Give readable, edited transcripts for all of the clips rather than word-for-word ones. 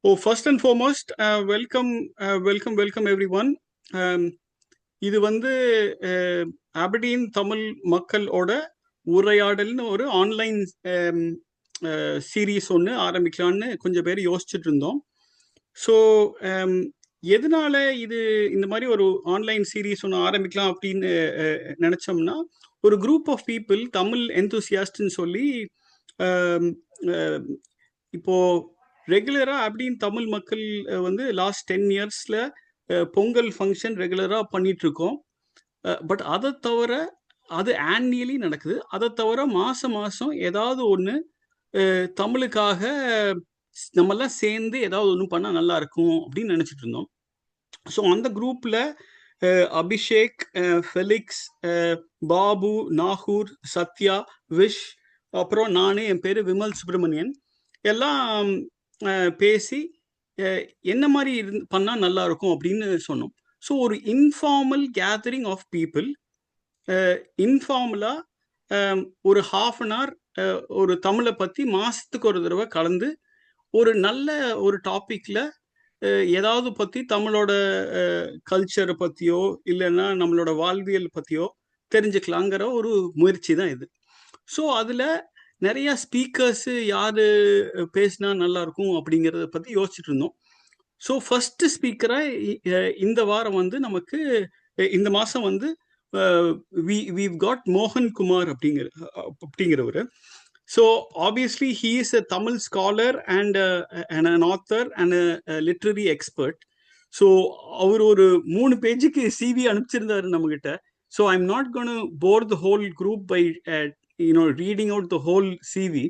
Oh, first and foremost, welcome everyone. Um, இது வந்து Aberdeen Tamil மக்களோட உரையாடல்னு ஒரு ஆன்லைன் சீரீஸ் ஒன்று ஆரம்பிக்கலான்னு கொஞ்சம் பேர் யோசிச்சுட்டு இருந்தோம். ஸோ எதனால இது இந்த மாதிரி ஒரு ஆன்லைன் சீரீஸ் ஒன்று ஆரம்பிக்கலாம் அப்படின்னு நினச்சோம்னா, ஒரு குரூப் ஆஃப் பீப்புள் தமிழ் எந்தூசியாஸ்ட்னு சொல்லி um, அஹ், இப்போ ரெகுலராக அப்படின்னு தமிழ் மக்கள் வந்து லாஸ்ட் 10 இயர்ஸில் பொங்கல் ஃபங்க்ஷன் ரெகுலராக பண்ணிட்டு இருக்கோம். பட் அதை தவிர அது ஆன்னியலி நடக்குது. அதை தவிர மாதம் மாதம் ஏதாவது ஒன்று தமிழுக்காக நம்மெல்லாம் சேர்ந்து ஏதாவது ஒன்று பண்ணால் நல்லா இருக்கும் அப்படின்னு நினச்சிட்டு இருந்தோம். ஸோ அந்த குரூப்பில் அபிஷேக், ஃபெலிக்ஸ், பாபு, நாகூர், சத்யா, விஷ், அப்புறம் நான், என் பேர் விமல் சுப்பிரமணியன் எல்லாம் பேசி என்ன மாதிரி பண்ணால் நல்லா இருக்கும் அப்படின்னு சொன்னோம். ஸோ ஒரு இன்ஃபார்மல் கேதரிங் ஆஃப் பீப்புள், இன்ஃபார்மலாக ஒரு ஹாஃப் அன் ஹவர் ஒரு தமிழை பற்றி மாதத்துக்கு ஒரு தடவை கலந்து ஒரு நல்ல ஒரு டாப்பிக்கில் ஏதாவது பற்றி தமிழோட கல்ச்சரை பற்றியோ இல்லைன்னா நம்மளோட வாழ்வியல் பற்றியோ தெரிஞ்சுக்கலாங்கிற ஒரு முயற்சி தான் இது. ஸோ அதில் நிறைய ஸ்பீக்கர்ஸு யார் பேசினா நல்லா இருக்கும் அப்படிங்கிறத பற்றி யோசிச்சுட்டு இருந்தோம். ஸோ ஃபர்ஸ்ட் ஸ்பீக்கராக இந்த வாரம் வந்து நமக்கு இந்த மாதம் வந்து we've got மோகன் குமார் அப்படிங்கிறவர். So obviously he is a Tamil scholar and an author and a literary expert. So அவர் ஒரு 3 பேஜுக்கு சிவி அனுப்பிச்சிருந்தாரு நம்மகிட்ட. So I'm not gonna bore the whole group by reading out the whole CV,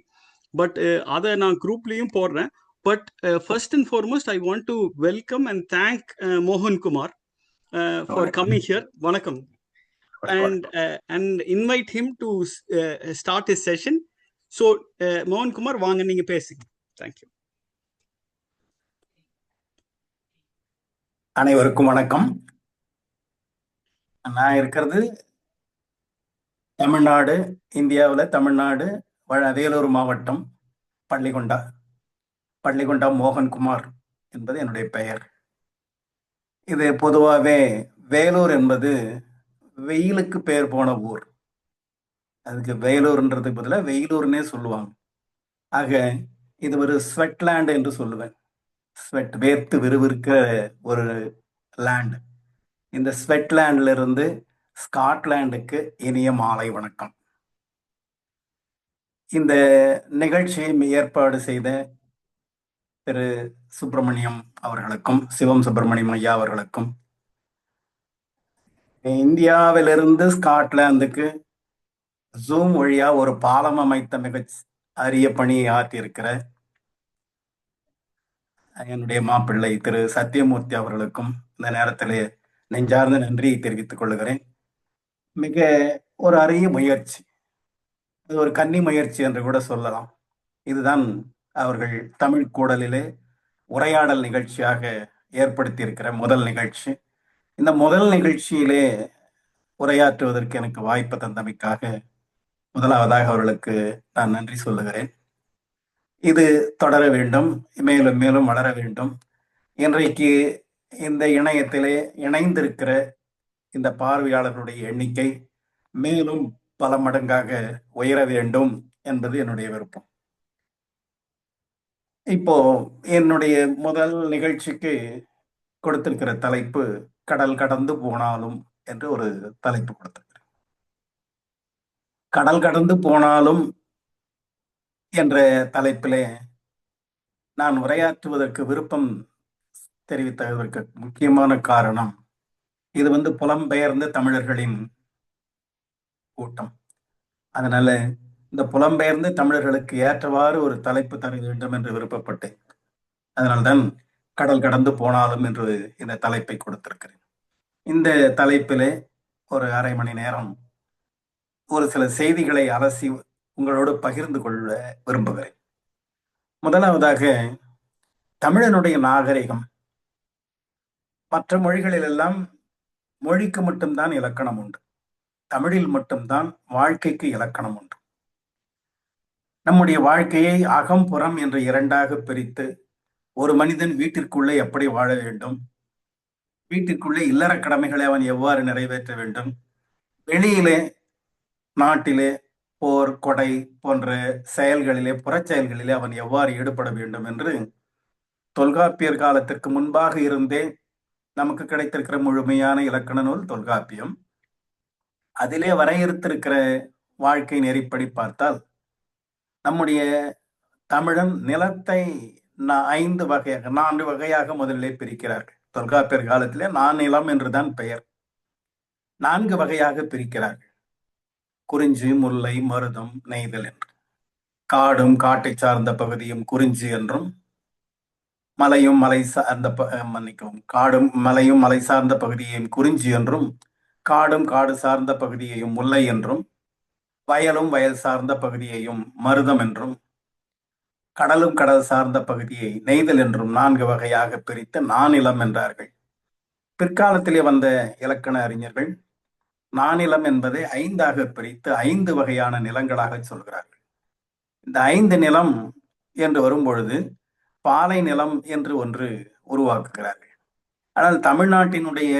but அதை நான் குரூப்லேயும் போடுறேன். But first and foremost I want to welcome and thank மோகன் குமார் ஃபார் கம்மிங் ஹியர். வணக்கம். and invite him to start his session. So மோகன் குமார், வாங்க, நீங்க பேசுங்க. தேங்க்யூ. அனைவருக்கும் வணக்கம். நான் இருக்கிறது தமிழ்நாடு, இந்தியாவில் தமிழ்நாடு, வேலூர் மாவட்டம், பள்ளிகொண்டா மோகன்குமார் என்பது என்னுடைய பெயர். இது பொதுவாகவே வேலூர் என்பது வெயிலுக்கு பெயர் போன ஊர். அதுக்கு வேலூர்ன்றதுக்கு பதிலாக வெயிலூர்னே சொல்லுவாங்க. ஆக இது ஒரு ஸ்வெட்லேண்ட் என்று சொல்லுவேன். ஸ்வெட், வேர்த்து விறுவிறுக்க ஒரு லேண்ட். இந்த ஸ்வெட்லேண்ட்ல இருந்து ஸ்காட்லாண்டுக்கு இனிய மாலை வணக்கம். இந்த நிகழ்ச்சியை ஏற்பாடு செய்த திரு சுப்பிரமணியம் அவர்களுக்கும், சிவம் சுப்பிரமணியம் ஐயா அவர்களுக்கும், இந்தியாவிலிருந்து ஸ்காட்லாந்துக்கு ஜூம் வழியா ஒரு பாலம் அமைத்த மிக அரிய பணியை ஆற்றியிருக்கிற என்னுடைய மாப்பிள்ளை திரு சத்தியமூர்த்தி அவர்களுக்கும் இந்த நேரத்திலே நெஞ்சார்ந்த நன்றியை தெரிவித்துக் கொள்கிறேன். மிக ஒரு அரிய முயற்சி, இது ஒரு கன்னி முயற்சி என்று கூட சொல்லலாம். இதுதான் அவர்கள் தமிழ் கூடலிலே உரையாடல் நிகழ்ச்சியாக ஏற்படுத்தி இருக்கிற முதல் நிகழ்ச்சி. இந்த முதல் நிகழ்ச்சியிலே உரையாற்றுவதற்கு எனக்கு வாய்ப்பு தந்தமைக்காக முதலாவதாக அவர்களுக்கு நான் நன்றி சொல்லுகிறேன். இது தொடர வேண்டும், மேலும் மேலும் வளர வேண்டும். இன்றைக்கு இந்த இணையத்திலே இணைந்திருக்கிற இந்த பார்வையாளர்களுடைய எண்ணிக்கை மேலும் பல மடங்காக உயர வேண்டும் என்பது என்னுடைய விருப்பம். இப்போ என்னுடைய முதல் நிகழ்ச்சிக்கு கொடுத்திருக்கிற தலைப்பு கடல் கடந்து போனாலும் என்று ஒரு தலைப்பு கொடுத்திருக்கிறேன். கடல் கடந்து போனாலும் என்ற தலைப்பிலே நான் உரையாற்றுவதற்கு விருப்பம் தெரிவித்ததற்கு முக்கியமான காரணம், இது புலம்பெயர்ந்த தமிழர்களின் கூட்டம். அதனால இந்த புலம்பெயர்ந்த தமிழர்களுக்கு ஏற்றவாறு ஒரு தலைப்பு தர வேண்டும் என்று விருப்பப்பட்டேன். அதனால்தான் கடல் கடந்து போனாலும் என்று இந்த தலைப்பை கொடுத்திருக்கிறேன். இந்த தலைப்பிலே ஒரு அரை மணி நேரம் ஒரு சில செய்திகளை அலசி உங்களோடு பகிர்ந்து கொள்ள விரும்புகிறேன். முதலாவதாக, தமிழனுடைய நாகரிகம் மற்ற மொழிகளில் எல்லாம் மொழிக்கு மட்டும்தான் இலக்கணம் உண்டு, தமிழில் மட்டும்தான் வாழ்க்கைக்கு இலக்கணம் உண்டு. நம்முடைய வாழ்க்கையை அகம் புறம் என்று இரண்டாக பிரித்து ஒரு மனிதன் வீட்டிற்குள்ளே எப்படி வாழ வேண்டும், வீட்டிற்குள்ளே இல்லற கடமைகளை அவன் எவ்வாறு நிறைவேற்ற வேண்டும், வெளியிலே நாட்டிலே போர் கொடை போன்ற செயல்களிலே புறச் செயல்களிலே அவன் எவ்வாறு ஈடுபட வேண்டும் என்று தொல்காப்பியர் காலத்திற்கு முன்பாக இருந்தே நமக்கு கிடைத்திருக்கிற முழுமையான இலக்கண நூல் தொல்காப்பியம். அதிலே வரையறுத்திருக்கிற வாழ்க்கை நெறிப்படி பார்த்தால் நம்முடைய தமிழன் நிலத்தை 4 வகையாக முதலிலே பிரிக்கிறார்கள். தொல்காப்பியர் காலத்திலே நானிலம் என்றுதான் பெயர். 4 வகையாக பிரிக்கிறார்கள். குறிஞ்சி, முல்லை, மருதம், நெய்தல் என்று. காடும் காட்டை சார்ந்த பகுதியும் குறிஞ்சி என்றும், மலையும் மலை சார்ந்த மன்னிக்கவும், காடும் மலையும் மலை சார்ந்த பகுதியையும் குறிஞ்சி என்றும், காடும் காடு சார்ந்த பகுதியையும் முல்லை என்றும், வயலும் வயல் சார்ந்த பகுதியையும் மருதம் என்றும், கடலும் கடல் சார்ந்த பகுதியை நெய்தல் என்றும் 4 வகையாக பிரித்து நானிலம் என்றார்கள். பிற்காலத்திலே வந்த இலக்கண அறிஞர்கள் நானிலம் என்பதை 5ஆக பிரித்து 5 வகையான நிலங்களாக சொல்கிறார்கள். இந்த 5 நிலம் என்று வரும்பொழுது பாலை நிலம் என்று ஒன்று உருவாக்குகிறார்கள். ஆனால் தமிழ்நாட்டினுடைய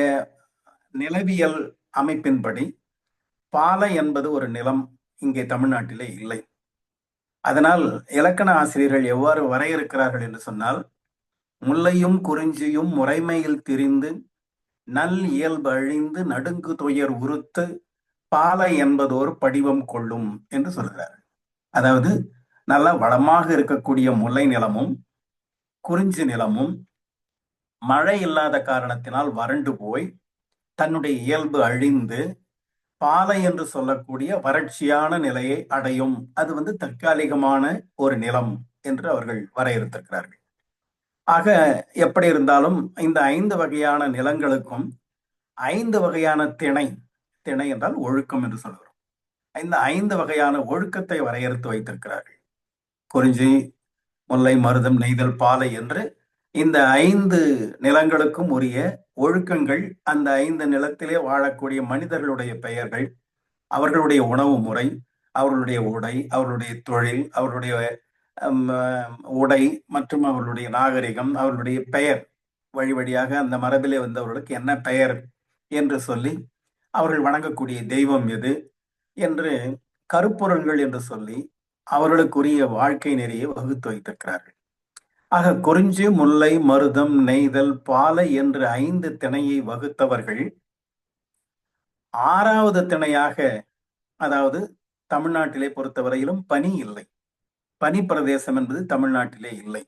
நிலவியல் அமைப்பின்படி பாலை என்பது ஒரு நிலம் இங்கே தமிழ்நாட்டிலே இல்லை. அதனால் இலக்கண ஆசிரியர்கள் எவ்வாறு வரையறுக்கிறார்கள் என்று சொன்னால், முல்லையும் குறிஞ்சியும் முறைமையில் திரிந்து நல் இயல்பு அழிந்து நடுங்கு துயர் உறுத்து பாலை என்பதோர் படிவம் கொள்ளும் என்று சொல்கிறார். அதாவது நல்ல வளமாக இருக்கக்கூடிய முல்லை நிலமும் குறிஞ்சி நிலமும் மழை இல்லாத காரணத்தினால் வறண்டு போய் தன்னுடைய இயல்பு அழிந்து பாலை என்று சொல்லக்கூடிய வறட்சியான நிலையை அடையும். அது தற்காலிகமான ஒரு நிலம் என்று அவர்கள் வரையறுத்திருக்கிறார்கள். ஆக எப்படி இருந்தாலும் இந்த 5 வகையான நிலங்களுக்கும் 5 வகையான திணை என்றால் ஒழுக்கம் என்று சொல்கிறோம். இந்த 5 வகையான ஒழுக்கத்தை வரையறுத்து வைத்திருக்கிறார்கள். குறிஞ்சி, முல்லை, மருதம், நெய்தல், பாலை என்று இந்த 5 நிலங்களுக்கும் உரிய ஒழுக்கங்கள், அந்த 5 நிலத்திலே வாழக்கூடிய மனிதர்களுடைய பெயர்கள், அவர்களுடைய உணவு முறை, அவர்களுடைய உடை, அவர்களுடைய தொழில், அவர்களுடைய உடை மற்றும் அவர்களுடைய நாகரிகம், அவர்களுடைய பெயர், வழி வழியாக அந்த மரபிலே வந்தவர்களுக்கு என்ன பெயர் என்று சொல்லி, அவர்கள் வணங்கக்கூடிய தெய்வம் எது என்று கருப்பொருள்கள் என்று சொல்லி அவர்களுக்குரிய வாழ்க்கை நெறியை வகுத்து வைத்திருக்கிறார்கள். ஆக குறிஞ்சி, முல்லை, மருதம், நெய்தல், பாலை என்று 5 திணையை வகுத்தவர்கள் 6வது திணையாக, அதாவது தமிழ்நாட்டிலே பொறுத்தவரையிலும் பனி இல்லை, பனி பிரதேசம் என்பது தமிழ்நாட்டிலே இல்லை.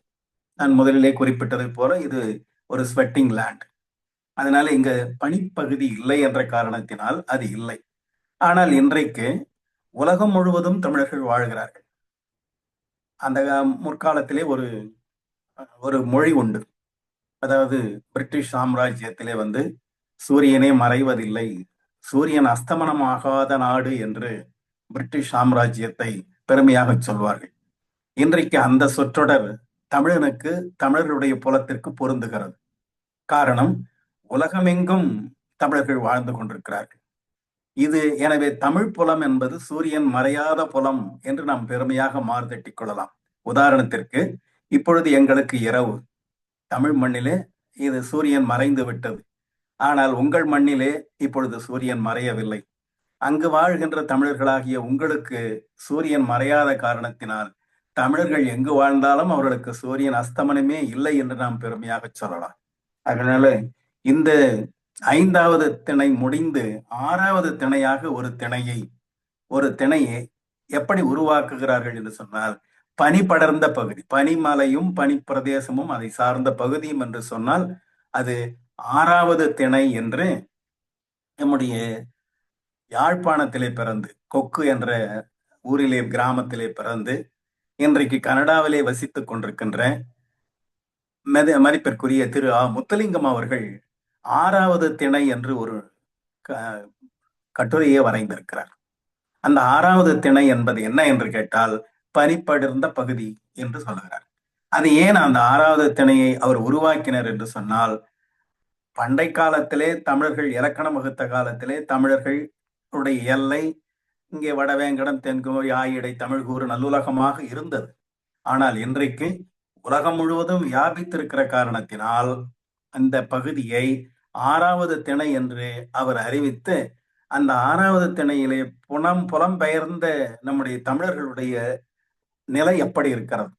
நான் முதலிலே குறிப்பிட்டது போல இது ஒரு ஸ்வெட்டிங் லேண்ட். அதனால இங்க பனிப்பகுதி இல்லை என்ற காரணத்தினால் அது இல்லை. ஆனால் இன்றைக்கு உலகம் முழுவதும் தமிழர்கள் வாழ்கிறார்கள். அந்த முற்காலத்திலே ஒரு மொழி உண்டு. அதாவது பிரிட்டிஷ் சாம்ராஜ்யத்திலே சூரியனே மறைவதில்லை, சூரியன் அஸ்தமனமாகாத நாடு என்று பிரிட்டிஷ் சாம்ராஜ்யத்தை பெருமையாக சொல்வார்கள். இன்றைக்கு அந்த சொற்றொடர் தமிழனுக்கு, தமிழர்களுடைய புலத்திற்கு பொருந்துகிறது. காரணம், உலகமெங்கும் தமிழர்கள் வாழ்ந்து கொண்டிருக்கிறார்கள். எனவே தமிழ் புலம் என்பது சூரியன் மறையாத புலம் என்று நாம் பெருமையாக மாறுதட்டிக் கொள்ளலாம். உதாரணத்திற்கு, இப்பொழுது எங்களுக்கு இரவு, தமிழ் மண்ணிலே இது சூரியன் மறைந்து விட்டது. ஆனால் உங்கள் மண்ணிலே இப்பொழுது சூரியன் மறையவில்லை. அங்கு வாழ்கின்ற தமிழர்களாகிய உங்களுக்கு சூரியன் மறையாத காரணத்தினால் தமிழர்கள் எங்கு வாழ்ந்தாலும் அவர்களுக்கு சூரியன் அஸ்தமனமே இல்லை என்று நாம் பெருமையாக சொல்லலாம். அதனால இந்த 5வது திணை முடிந்து 6வது திணையாக ஒரு திணையை எப்படி உருவாக்குகிறார்கள் என்று சொன்னால், பனி படர்ந்த பகுதி, பனிமலையும் பனி பிரதேசமும் அதை சார்ந்த பகுதியும் என்று சொன்னால் அது 6வது திணை என்று நம்முடைய யாழ்ப்பாணத்திலே பிறந்து, கொக்கு என்ற ஊரிலே கிராமத்திலே பிறந்து இன்றைக்கு கனடாவிலே வசித்துக் கொண்டிருக்கின்ற மதிப்பிற்குரிய திரு முத்துலிங்கம் அவர்கள் 6வது திணை என்று ஒரு கட்டுரையை வரைந்திருக்கிறார். அந்த 6வது திணை என்பது என்ன என்று கேட்டால், பனிப்படர்ந்த பகுதி என்று சொல்லுகிறார். அது ஏன் அந்த 6வது திணையை அவர் உருவாக்கினர் என்று சொன்னால், பண்டை காலத்திலே தமிழர்கள் இலக்கணம் வகுத்த காலத்திலே தமிழர்களுடைய எல்லை இங்கே வடவேங்கடம், தென்குமரி, ஆயிடை, தமிழ்கூறு, நல்லுலகமாக இருந்தது. ஆனால் இன்றைக்கு உலகம் முழுவதும் வியாபித்திருக்கிற காரணத்தினால் அந்த பகுதியை 6வது திணை என்று அவர் அறிவித்து, அந்த 6வது திணையிலே புலம்பெயர்ந்த நம்முடைய தமிழர்களுடைய நிலை எப்படி இருக்கிறது,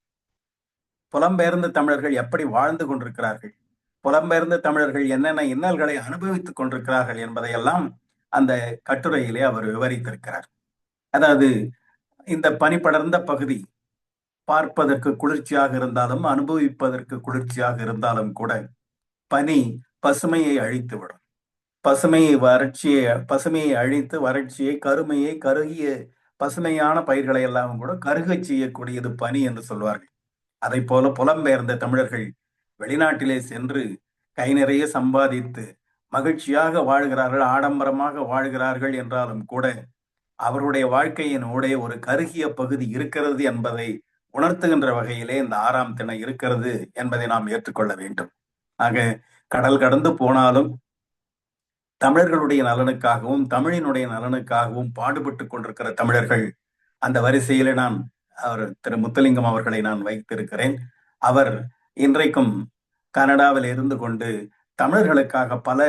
புலம்பெயர்ந்த தமிழர்கள் எப்படி வாழ்ந்து கொண்டிருக்கிறார்கள், புலம்பெயர்ந்த தமிழர்கள் என்னென்ன இன்னல்களை அனுபவித்துக் கொண்டிருக்கிறார்கள் என்பதையெல்லாம் அந்த கட்டுரையிலே அவர் விவரித்திருக்கிறார். அதாவது இந்த பனி படர்ந்த பகுதி பார்ப்பதற்கு குளிர்ச்சியாக இருந்தாலும், அனுபவிப்பதற்கு குளிர்ச்சியாக இருந்தாலும் கூட பனி பசுமையை அழித்துவிடும். பசுமையை அழித்து வறட்சியை, கருமையை, கருகிய பசுமையான பயிர்களை எல்லாம் கூட கருகச் செய்யக்கூடியது பனி என்று சொல்வார்கள். அதை போல புலம்பெயர்ந்த தமிழர்கள் வெளிநாட்டிலே சென்று கை நிறைய சம்பாதித்து மகிழ்ச்சியாக வாழ்கிறார்கள், ஆடம்பரமாக வாழ்கிறார்கள் என்றாலும் கூட அவருடைய வாழ்க்கையின் ஊடே ஒரு கருகிய பகுதி இருக்கிறது என்பதை உணர்த்துகின்ற வகையிலே இந்த 6ஆம் திணை இருக்கிறது என்பதை நாம் ஏற்றுக்கொள்ள வேண்டும். ஆக கடல் கடந்து போனாலும் தமிழர்களுடைய நலனுக்காகவும் தமிழினுடைய நலனுக்காகவும் பாடுபட்டு கொண்டிருக்கிற தமிழர்கள் அந்த வரிசையிலே நான் திரு முத்துலிங்கம் அவர்களை நான் வைத்திருக்கிறேன். அவர் இன்றைக்கும் கனடாவில் இருந்து கொண்டு தமிழர்களுக்காக பல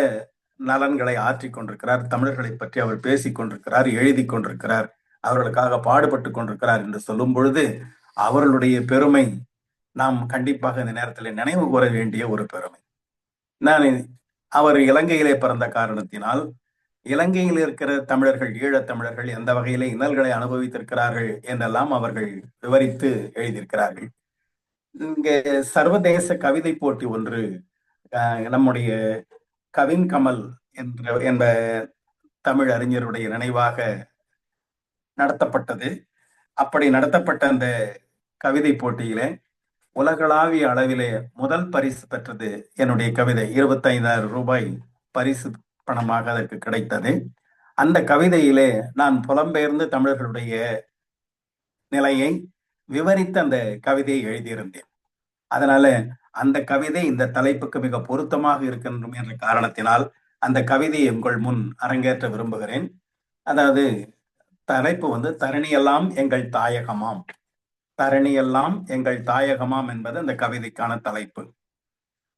நலன்களை ஆற்றிக் கொண்டிருக்கிறார். தமிழர்களை பற்றி அவர் பேசிக் கொண்டிருக்கிறார், எழுதி கொண்டிருக்கிறார், அவர்களுக்காக பாடுபட்டு கொண்டிருக்கிறார் என்று சொல்லும் பொழுது அவர்களுடைய பெருமை நாம் கண்டிப்பாக இந்த நேரத்தில் நினைவு கூற வேண்டிய ஒரு பெருமை. அவர் இலங்கையிலே பிறந்த காரணத்தினால் இலங்கையில் இருக்கிற தமிழர்கள், ஈழத் தமிழர்கள் எந்த வகையிலே இன்னல்களை அனுபவித்திருக்கிறார்கள் என்றெல்லாம் அவர்கள் விவரித்து எழுதியிருக்கிறார்கள். இங்கே சர்வதேச கவிதை போட்டி ஒன்று நம்முடைய கவின் கமல் என்ற தமிழ் அறிஞருடைய நினைவாக நடத்தப்பட்டது. அப்படி நடத்தப்பட்ட அந்த கவிதை போட்டியிலே உலகளாவிய அளவிலே முதல் பரிசு பெற்றது என்னுடைய கவிதை. 25,000 ரூபாய் பரிசு பணமாக அதற்கு கிடைத்தது. அந்த கவிதையிலே நான் புலம்பெயர்ந்த தமிழர்களுடைய நிலையை விவரித்து அந்த கவிதையை எழுதியிருந்தேன். அதனால அந்த கவிதை இந்த தலைப்புக்கு மிக பொருத்தமாக இருக்கின்றோம் என்ற காரணத்தினால் அந்த கவிதையை உங்கள் முன் அரங்கேற்ற விரும்புகிறேன். அதாவது தலைப்பு தரணியெல்லாம் எங்கள் தாயகமாம். தரணியெல்லாம் எங்கள் தாயகமாம் என்பது அந்த கவிதைக்கான தலைப்பு.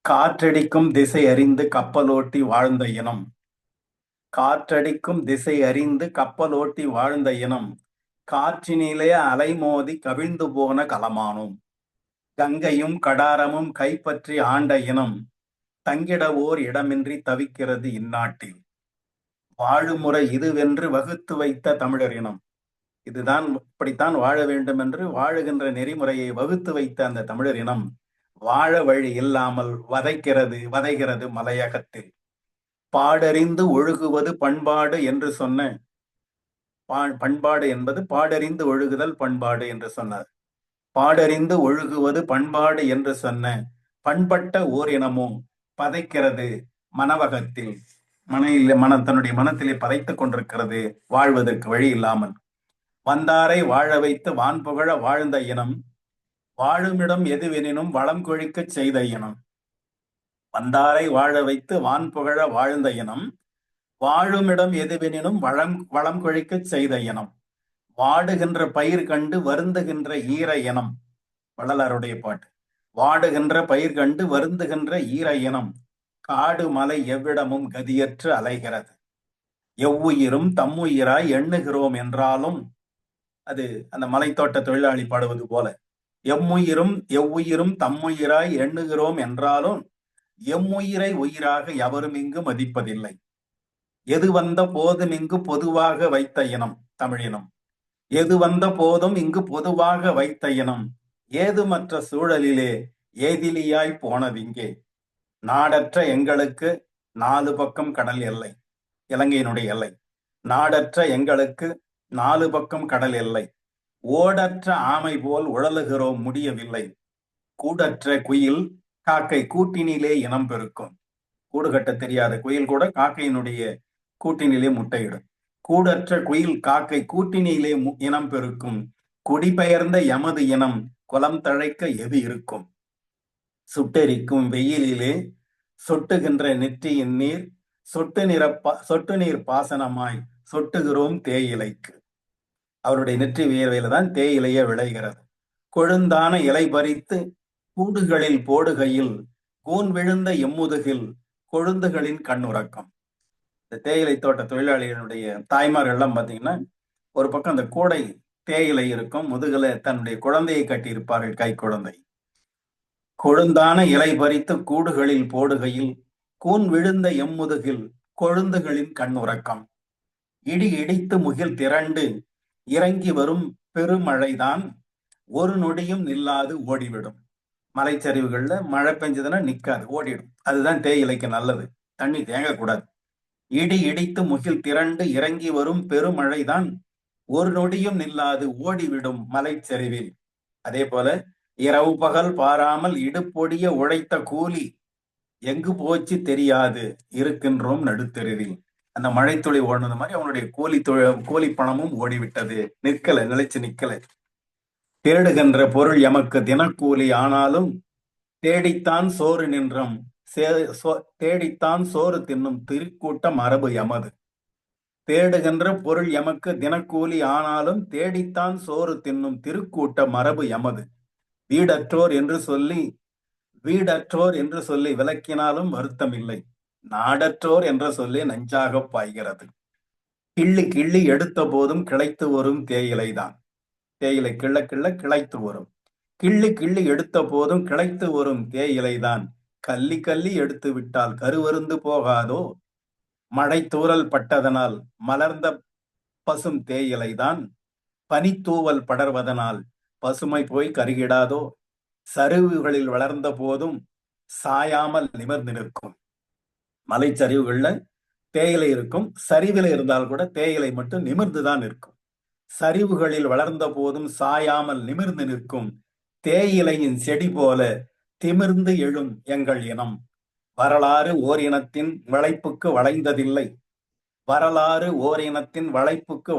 காற்றடிக்கும் திசை அறிந்து கப்பலோட்டி வாழ்ந்த இனம், காற்றடிக்கும் திசை அறிந்து கப்பலோட்டி வாழ்ந்த இனம், காற்றினிலே அலைமோதி கவிழ்ந்து போன களமானோம். கங்கையும் கடாரமும் கைப்பற்றி ஆண்ட இனம், தங்கிட ஓர் இடமின்றி தவிக்கிறது இந்நாட்டில். வாழுமுறை இதுவென்று வகுத்து வைத்த தமிழர் இனம், இதுதான் இப்படித்தான் வாழ வேண்டும் என்று வாழுகின்ற நெறிமுறையை வகுத்து வைத்த அந்த தமிழர் இனம் வாழ வழி இல்லாமல் வதைகிறது மலையகத்தில். பாடறிந்து ஒழுகுவது பண்பாடு என்று சொன்ன, பண்பாடு என்பது பாடறிந்து ஒழுகுதல் பண்பாடு என்று சொன்னார். பாடறிந்து ஒழுகுவது பண்பாடு என்று சொன்ன பண்பட்ட ஓர் இனமும் பதைக்கிறது மனவகத்தில். தன்னுடைய மனத்திலே பதைத்துக் கொண்டிருக்கிறது வாழ்வதற்கு வழி இல்லாமல். வந்தாரை வாழ வைத்து வான்புகழ வாழ்ந்த இனம், வாழுமிடம் எதுவெனினும் வளம் கொழிக்க செய்த இனம். வந்தாரை வாழ வைத்து வான்புகழ வாழ்ந்த இனம், வாழுமிடம் எதுவெனினும் வளம் கொழிக்க செய்த இனம். வாடுகின்ற பயிர் கண்டு வருந்துகின்ற ஈர இனம். வள்ளலாருடைய பாட்டு. வாடுகின்ற பயிர் கண்டு வருந்துகின்ற ஈர இனம், காடு மலை எவ்விடமும் கதியற்று அலைகிறது. எவ்வுயிரும் தம்முயிராய் எண்ணுகிறோம் என்றாலும், அது அந்த மலைத்தோட்ட தொழிலாளி பாடுவது போல, எவ்வுயிரும் தம்முயிராய் எண்ணுகிறோம் என்றாலும் எம்முயிரை உயிராக எவரும் இங்கு மதிப்பதில்லை. எது வந்த போதும் இங்கு பொதுவாக வைத்த இனம் தமிழினம். எது வந்த போதும் இங்கு பொதுவாக வைத்த இனம், ஏதுமற்ற சூழலிலே ஏதிலியாய் போனதிங்கே. நாடற்ற எங்களுக்கு 4 பக்கம் கடல் எல்லை, இலங்கையினுடைய எல்லை. நாடற்ற எங்களுக்கு 4 பக்கம் கடல் எல்லை. ஓடற்ற ஆமை போல் உழலுகிறோம் முடியவில்லை. கூடற்ற குயில் காக்கை கூட்டினிலே இனம் பெருக்கும். கூடு கட்ட தெரியாத குயில் கூட காக்கையினுடைய கூட்டினிலே முட்டையிடும். கூடற்ற குயில் காக்கை கூட்டினிலே இனம் பெருக்கும். குடிபெயர்ந்த எமது இனம் குலம் தழைக்க எது இருக்கும். சுட்டெரிக்கும் வெயிலிலே சொட்டுகின்ற நெற்றியின் நீர் சொட்டு நீர் பாசனமாய் சொட்டுகிறோம் தேயிலைக்கு. அவருடைய நெற்றி வியர்வையில தான் தேயிலையே விளைகிறது. கொழுந்தான இலை பறித்து கூடுகளில் போடுகையில் கூன் விழுந்த எம்முதுகில் கொழுந்துகளின் கண்ணுறக்கம். இந்த தேயிலை தோட்ட தொழிலாளிகளுடைய தாய்மார்கள் எல்லாம் பார்த்தீங்கன்னா, ஒரு பக்கம் அந்த கூடை தேயிலை இருக்கும், முதுகுல தன்னுடைய குழந்தையை கட்டி இருப்பார்கள், கை குழந்தை. கொழுந்தான இலை பறித்து கூடுகளில் போடுகையில் கூன் விழுந்த எம்முதுகில் கொழுந்துகளின் கண்ணுறக்கம். இடி இடித்து முகில் திரண்டு இறங்கி வரும் பெருமழைதான் ஒரு நொடியும் நில்லாது ஓடிவிடும். மலைச்சரிவுகள்ல மழை பெஞ்சதுன்னா நிக்காது, ஓடிடும். அதுதான் தேயிலைக்கு நல்லது, தண்ணி தேங்கக்கூடாது. இடி இடித்து முகில் திரண்டு இறங்கி வரும் பெருமழைதான் ஒரு நொடியும் நில்லாது ஓடிவிடும் மலைச்சரிவில். அதே போல இரவு பகல் பாராமல் இடுப்பொடிய உழைத்த கூலி எங்கு போச்சு தெரியாது இருக்கின்றோம் நடுத்தெருவில். அந்த மழைத்துளி ஓடுனது மாதிரி அவனுடைய கூலி பணமும் ஓடிவிட்டது, நிற்கல, நிலைச்சு நிக்கல. தேடுகின்ற பொருள் எமக்கு தினக்கூலி ஆனாலும் தேடித்தான் சோறு நின்றும் தேடித்தான் சோறு தின்னும் திருக்கூட்ட மரபு எமது. தேடுகின்ற பொருள் எமக்கு தினக்கூலி ஆனாலும் தேடித்தான் சோறு தின்னும் திருக்கூட்ட மரபு எமது. வீடற்றோர் என்று சொல்லி விளக்கினாலும் வருத்தம் இல்லை, நாடற்றோர் என்ற சொல்லி நஞ்சாக பாய்கிறது. கிள்ளி கிள்ளி எடுத்த போதும் கிளைத்து வரும் தேயிலைதான். தேயிலை கிள்ள கிள்ள கிளைத்து வரும். கிள்ளி கிள்ளி எடுத்த போதும் கிளைத்து வரும் தேயிலைதான். கள்ளி கள்ளி எடுத்து விட்டால் கருவருந்து போகாதோ. மழை தூறல் பட்டதனால் மலர்ந்த பசும் தேயிலைதான். பனித்தூவல் படர்வதனால் பசுமை போய் கருகிடாதோ. சரிவுகளில் வளர்ந்த போதும் சாயாமல் நிமிர்ந்து நிற்கும். மலைச்சரிவுகள்ல தேயிலை இருக்கும், சரிவில் இருந்தால் கூட தேயிலை மட்டும் நிமிர்ந்துதான் இருக்கும். சரிவுகளில் வளர்ந்த போதும் சாயாமல் நிமிர்ந்து நிற்கும் தேயிலையின் செடி போல திமிர்ந்து எழும் எங்கள் இனம். வரலாறு ஓர் இனத்தின் வளைப்புக்கு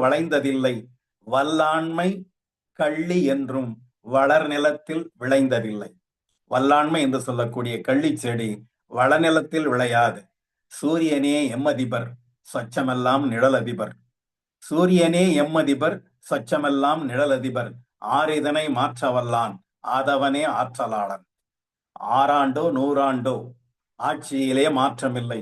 வளைந்ததில்லை. வல்லாண்மை கள்ளி என்றும் வளர் நிலத்தில் விளைந்ததில்லை. வல்லாண்மை என்று சொல்லக்கூடிய கள்ளி செடி வளநிலத்தில் விளையாது. சூரியனே எம்மதிபர் சொச்சமெல்லாம் நிழலதிபர். சூரியனே எம்மதிபர் சொச்சமெல்லாம் நிழலதிபர். ஆறிதனை மாற்ற வல்லான் ஆதவனே ஆற்றலாளன். ஆறாண்டோ நூறாண்டோ ஆட்சியிலே மாற்றமில்லை.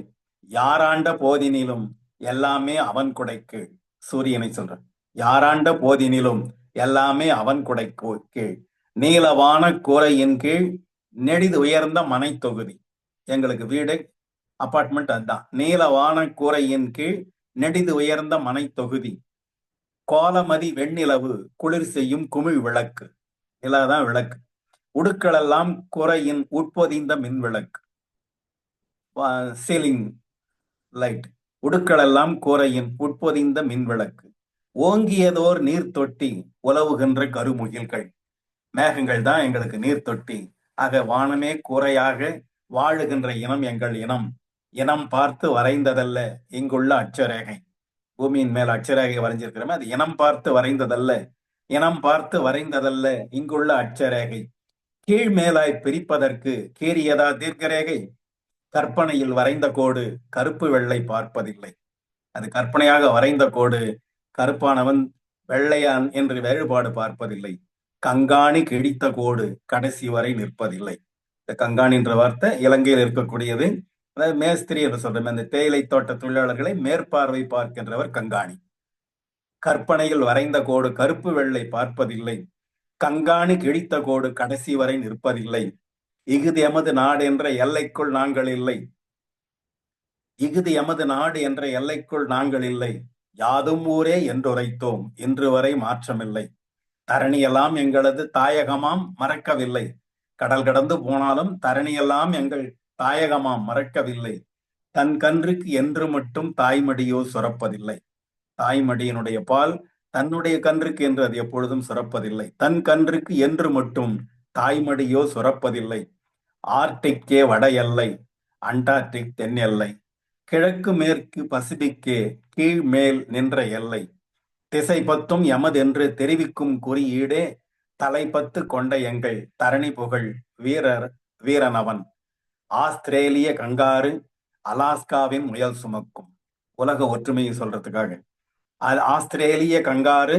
யாராண்ட போதினிலும் எல்லாமே அவன் குடைக்கு. சூரியனை சொல்ற, யாராண்ட போதினிலும் எல்லாமே அவன் குடைக்கு கீழ். நீலவான கூரையின் கீழ் நெடிது உயர்ந்த மனை தொகுதி. எங்களுக்கு வீடு அபார்ட்மெண்ட் அதுதான். நீலவான கூரையின் கீழ் நெடிது உயர்ந்த மனை தொகுதி. கோலமதி வெண்ணிலவு குளிர் செய்யும் குமிழ் விளக்கு. நிலாதான் விளக்கு. உடுக்களெல்லாம் குறையின் உட்பொதிந்த மின் விளக்கு, சீலிங் லைட். உடுக்களெல்லாம் கூரையின் உட்பொதிந்த மின் விளக்கு. ஓங்கியதோர் நீர் தொட்டி உலவுகின்ற கருமுகில்கள். மேகங்கள் தான் எங்களுக்கு நீர் தொட்டி. ஆக வானமே கூரையாக வாழுகின்ற இனம் எங்கள் இனம். இனம் பார்த்து வரைந்ததல்ல இங்குள்ள அட்சரேகை. பூமியின் மேல் அட்சரேகை வரைஞ்சிருக்கிறோமே, அது இனம் பார்த்து வரைந்ததல்ல. இனம் பார்த்து வரைந்ததல்ல இங்குள்ள அட்சரேகை. கீழ் மேலாய் பிரிப்பதற்கு கீறியதா தீர்க்கரேகை. கற்பனையில் வரைந்த கோடு கருப்பு வெள்ளை பார்ப்பதில்லை. அது கற்பனையாக வரைந்த கோடு கருப்பானவன் வெள்ளையான் என்று வேறுபாடு பார்ப்பதில்லை. கங்காணி கிழித்த கோடு கடைசி வரை நிற்பதில்லை. இந்த கங்காணி என்ற வார்த்தை இலங்கையில் இருக்கக்கூடியது. அதாவது மேஸ்திரி என்று சொல்றோம், அந்த தேயிலை தோட்ட தொழிலாளர்களை மேற்பார்வை பார்க்கின்றவர் கங்காணி. கற்பனையில் வரைந்த கோடு கருப்பு வெள்ளை பார்ப்பதில்லை. கங்காணி கிழித்த கோடு கடைசி வரை நிற்பதில்லை. இகுது எமது நாடு என்ற எல்லைக்குள் நாங்கள் இல்லை. இகுது எமது நாடு என்ற எல்லைக்குள் நாங்கள் இல்லை. யாதும் ஊரே என்றுரைத்தோம், இன்று வரை மாற்றமில்லை. தரணியெல்லாம் எங்களது தாயகமாம் மறக்கவில்லை. கடல் கடந்து போனாலும் தரணியெல்லாம் எங்கள் தாயகமாம் மறக்கவில்லை. தன் கன்றுக்கு என்று மட்டும் தாய்மடியோ சுரப்பதில்லை. தாய்மடியினுடைய பால் தன்னுடைய கன்றுக்கு என்று அது எப்பொழுதும் சுரப்பதில்லை. தன் கன்றுக்கு என்று மட்டும் தாய்மடியோ சுரப்பதில்லை. ஆர்டிக்கே வட எல்லை, அண்டார்டிக் தென் எல்லை. கிழக்கு மேற்கு பசிபிக்கே கீழ் மேல் நின்ற எல்லை. திசை பத்தும் எமதென்று தெரிவிக்கும் குறியீடே தலைப்பத்து கொண்ட எங்கள் தரணி புகழ் வீரனவன். ஆஸ்திரேலிய கங்காரு அலாஸ்காவின் முயல் சுமக்கும். உலக ஒற்றுமையை சொல்றதுக்காக ஆஸ்திரேலிய கங்காரு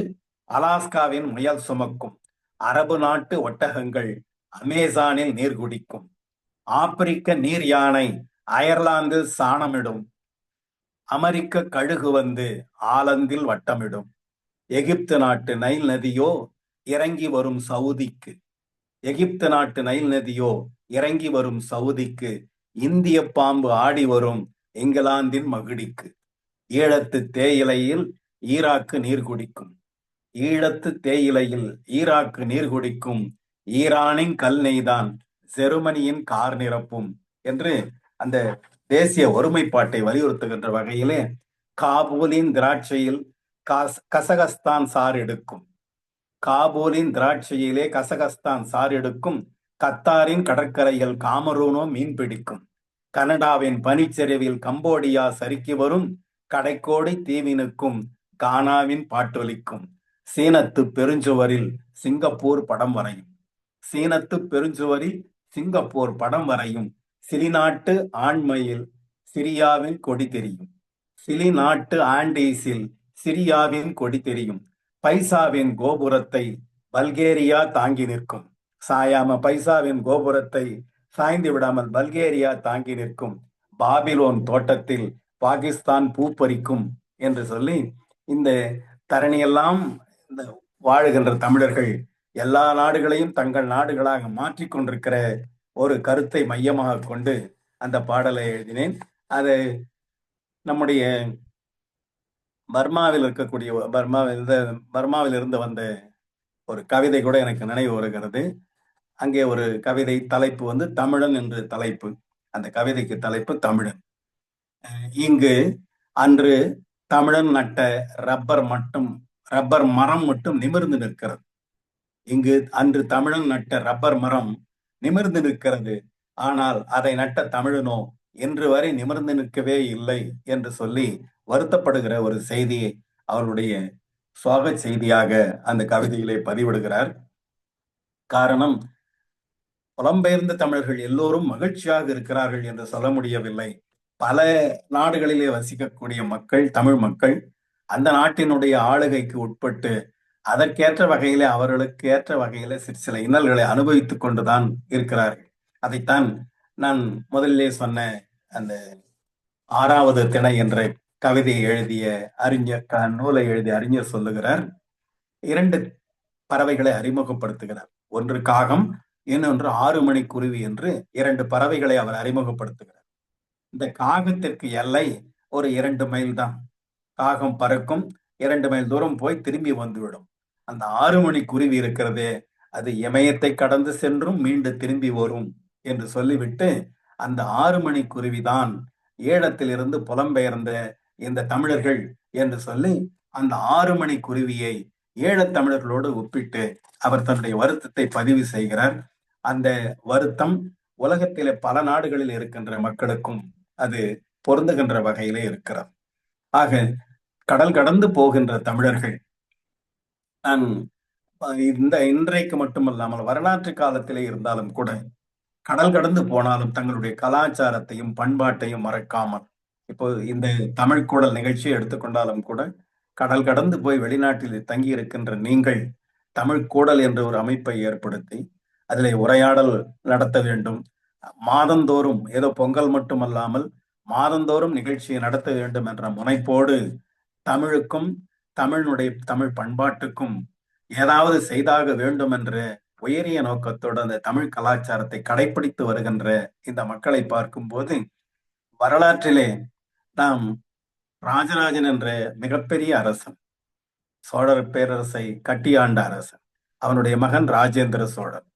அலாஸ்காவின் முயல் சுமக்கும். அரபு நாட்டு ஒட்டகங்கள் அமேசானில் நீர் குடிக்கும். ஆப்பிரிக்க நீர் யானை அயர்லாந்தில் சாணமிடும். அமெரிக்க கழுகு வந்து ஆலந்தில் வட்டமிடும். எகிப்து நாட்டு நைல் நதியோ இறங்கி வரும் சவுதிக்கு. எகிப்து நாட்டு நைல் நதியோ இறங்கி வரும் சவுதிக்கு. இந்திய பாம்பு ஆடி வரும் இங்கிலாந்தின் மகுடிக்கு. ஈழத்து தேயிலையில் ஈராக்கு நீர் குடிக்கும். ஈழத்து தேயிலையில் ஈராக்கு நீர் குடிக்கும். ஈரானின் கல் நெய்தான் ஜெர்மனியின் கார் நிரப்பும் என்று அந்த தேசிய ஒருமைப்பாட்டை வலியுறுத்துகின்ற வகையிலே காபூலின் திராட்சையில் கசகஸ்தான் சார் எடுக்கும். காபூலின் திராட்சையிலே கசகஸ்தான் சார் எடுக்கும். கத்தாரின் கடற்கரையில் காமரூனோ மீன் பிடிக்கும். கனடாவின் பனிச்சரிவில் கம்போடியா சறுக்கி வரும். கடைக்கோடி தீவினுக்கும் கானாவின் பாட்டொலிக்கும். சீனத்து பெருஞ்சுவரில் சிங்கப்பூர் படம் வரையும். சீனத்து பெருஞ்சுவரில் சிங்கப்பூர் படம் வரையும். சிலி நாட்டு ஆண்மையில் சிரியாவின் கொடி தெரியும். சிலி நாட்டு ஆண்டீஸில் சிரியாவின் கொடி தெரியும். பைசாவின் கோபுரத்தை பல்கேரியா தாங்கி நிற்கும். சாயாம பைசாவின் கோபுரத்தை சாய்ந்து விடாமல் பல்கேரியா தாங்கி நிற்கும். பாபிலோன் தோட்டத்தில் பாகிஸ்தான் பூ பறிக்கும் என்று சொல்லி இந்த தரணியெல்லாம் இந்த வாழுகின்ற தமிழர்கள் எல்லா நாடுகளையும் தங்கள் நாடுகளாக மாற்றிக் கொண்டிருக்கிற ஒரு கருத்தை மையமாக கொண்டு அந்த பாடலை எழுதினேன். அது நம்முடைய பர்மாவில் இருக்கக்கூடிய பர்மாவில் இருந்து வந்த ஒரு கவிதை கூட எனக்கு நினைவு வருகிறது. அங்கே ஒரு கவிதை தலைப்பு வந்து தமிழன் என்று தலைப்பு. அந்த கவிதைக்கு தலைப்பு தமிழன். இங்கு அன்று தமிழன் நட்ட ரப்பர் மரம் மட்டும் நிமிர்ந்து நிற்கிறது. இங்கு அன்று தமிழன் நட்ட ரப்பர் மரம் நிமிர்ந்து நிற்கிறது. ஆனால் அதை நட்ட தமிழனோ இன்று வரை நிமிர்ந்து நிற்கவே இல்லை என்று சொல்லி வருத்தப்படுகிற ஒரு செய்தியை அவருடைய சோக செய்தியாக அந்த கவிதையிலே பதிவிடுகிறார். காரணம், புலம்பெயர்ந்த தமிழர்கள் எல்லோரும் மகிழ்ச்சியாக இருக்கிறார்கள் என்று சொல்ல முடியவில்லை. பல நாடுகளிலே வசிக்கக்கூடிய மக்கள், தமிழ் மக்கள், அந்த நாட்டினுடைய ஆளுகைக்கு உட்பட்டு அதற்கேற்ற வகையிலே அவர்களுக்கு ஏற்ற வகையிலே சில இன்னல்களை அனுபவித்துக் கொண்டுதான் இருக்கிறார்கள். அதைத்தான் நான் முதலிலே சொன்ன அந்த 6வது திணை என்ற கவிதையை எழுதிய நூலை எழுதிய அறிஞர் சொல்லுகிறார். 2 பறவைகளை அறிமுகப்படுத்துகிறார். ஒன்று காகம், இன்னொன்று 6 மணி குருவி என்று 2 பறவைகளை அவர் அறிமுகப்படுத்துகிறார். இந்த காகத்திற்கு எல்லை ஒரு 2 மைல் தான். காகம் பறக்கும், 2 மைல் தூரம் போய் திரும்பி வந்துவிடும். அந்த 6 மணி குருவி இருக்கிறதே, அது இமயத்தை கடந்து சென்றும் மீண்டு திரும்பி வரும் என்று சொல்லிவிட்டு, அந்த 6 மணி குருவிதான் ஈழத்திலிருந்து புலம்பெயர்ந்த இந்த தமிழர்கள் என்று சொல்லி அந்த 6 மணி குருவியை ஈழத் தமிழர்களோடு ஒப்பிட்டு அவர் தன்னுடைய வருத்தத்தை பதிவு செய்கிறார். அந்த வருத்தம் உலகத்திலே பல நாடுகளில் இருக்கின்ற மக்களுக்கும் அது பொருந்துகின்ற வகையிலே இருக்கிறது. ஆக கடல் கடந்து போகின்ற தமிழர்கள், நான் இன்றைக்கு மட்டுமல்லாமல் வரலாற்று காலத்திலே இருந்தாலும் கூட கடல் கடந்து போனாலும் தங்களுடைய கலாச்சாரத்தையும் பண்பாட்டையும் மறக்காமல், இப்போ இந்த தமிழ் கூடல் நிகழ்ச்சியை எடுத்துக்கொண்டாலும் கூட கடல் கடந்து போய் வெளிநாட்டில் தங்கி இருக்கின்ற நீங்கள் தமிழ் கூடல் என்ற ஒரு அமைப்பை ஏற்படுத்தி அதிலே உரையாடல் நடத்த வேண்டும். மாதந்தோறும், ஏதோ பொங்கல் மட்டுமல்லாமல் மாதந்தோறும் நிகழ்ச்சியை நடத்த வேண்டும் என்ற முனைப்போடு தமிழுக்கும் தமிழ் பண்பாட்டுக்கும் ஏதாவது செய்தாக வேண்டும் என்ற உயரிய நோக்கத்தோடு அந்த தமிழ் கலாச்சாரத்தை கடைபிடித்து வருகின்ற இந்த மக்களை பார்க்கும்போது வரலாற்றிலே நாம் ராஜராஜன் என்ற மிகப்பெரிய அரசன், சோழர் பேரரசை கட்டியாண்ட அரசன், அவனுடைய மகன் ராஜேந்திர சோழன்,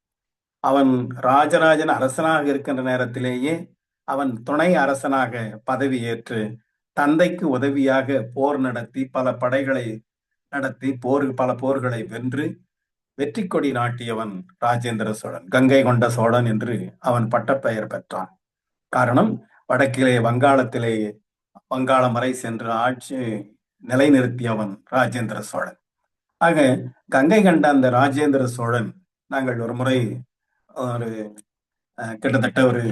அவன் ராஜராஜன் அரசனாக இருக்கின்ற நேரத்திலேயே அவன் துணை அரசனாக பதவியேற்று தந்தைக்கு உதவியாக போர் நடத்தி பல படைகளை நடத்தி பல போர்களை வென்று வெற்றி கொடி நாட்டியவன் ராஜேந்திர சோழன். கங்கை கொண்ட சோழன் என்று அவன் பட்டப்பெயர் பெற்றான். காரணம், வடக்கிலே வங்காளம் வரை சென்று ஆட்சி நிலைநிறுத்தியவன் ராஜேந்திர சோழன். ஆக கங்கை கண்ட அந்த ராஜேந்திர சோழன், நாங்கள் ஒரு முறை கிட்டத்தட்ட ஒரு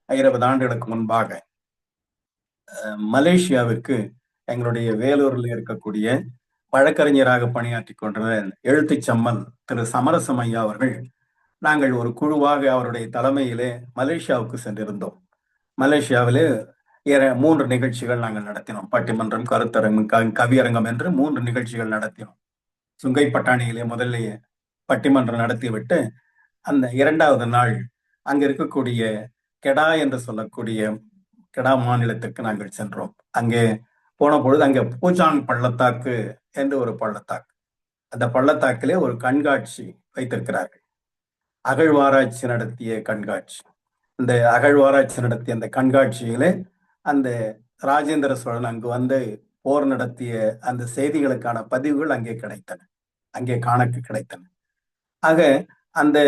20 ஆண்டுகளுக்கு முன்பாக மலேசியாவிற்கு எங்களுடைய வேலூரில் இருக்கக்கூடிய வழக்கறிஞராக பணியாற்றி கொண்ட எழுத்துச்சம்மல் திரு சமரசம் ஐயா அவர்கள் நாங்கள் ஒரு குழுவாக அவருடைய தலைமையிலே மலேசியாவுக்கு சென்றிருந்தோம். மலேசியாவிலே 3 நிகழ்ச்சிகள் நாங்கள் நடத்தினோம். பட்டிமன்றம், கருத்தரங்கம், கவியரங்கம் என்று 3 நிகழ்ச்சிகள் நடத்தினோம். சுங்கை பட்டாணியிலே முதல்ல பட்டிமன்றம் நடத்திவிட்டு அந்த 2வது நாள் அங்க இருக்கக்கூடிய கெடா என்று சொல்லக்கூடிய கெடா மாநிலத்துக்கு நாங்கள் சென்றோம். அங்கே போன பொழுது அங்கே பூஜாங் பள்ளத்தாக்கு என்று ஒரு பள்ளத்தாக்கு. அந்த பள்ளத்தாக்கிலே ஒரு கண்காட்சி வைத்திருக்கிறார்கள். அகழ்வாராய்ச்சி நடத்திய கண்காட்சி. இந்த அகழ்வாராய்ச்சி நடத்திய அந்த கண்காட்சியிலே அந்த ராஜேந்திர சோழன் அங்கு வந்து போர் நடத்திய அந்த செய்திகளுக்கான பதிவுகள் அங்கே கிடைத்தன, அங்கே காண கிடைத்தன. ஆக அந்த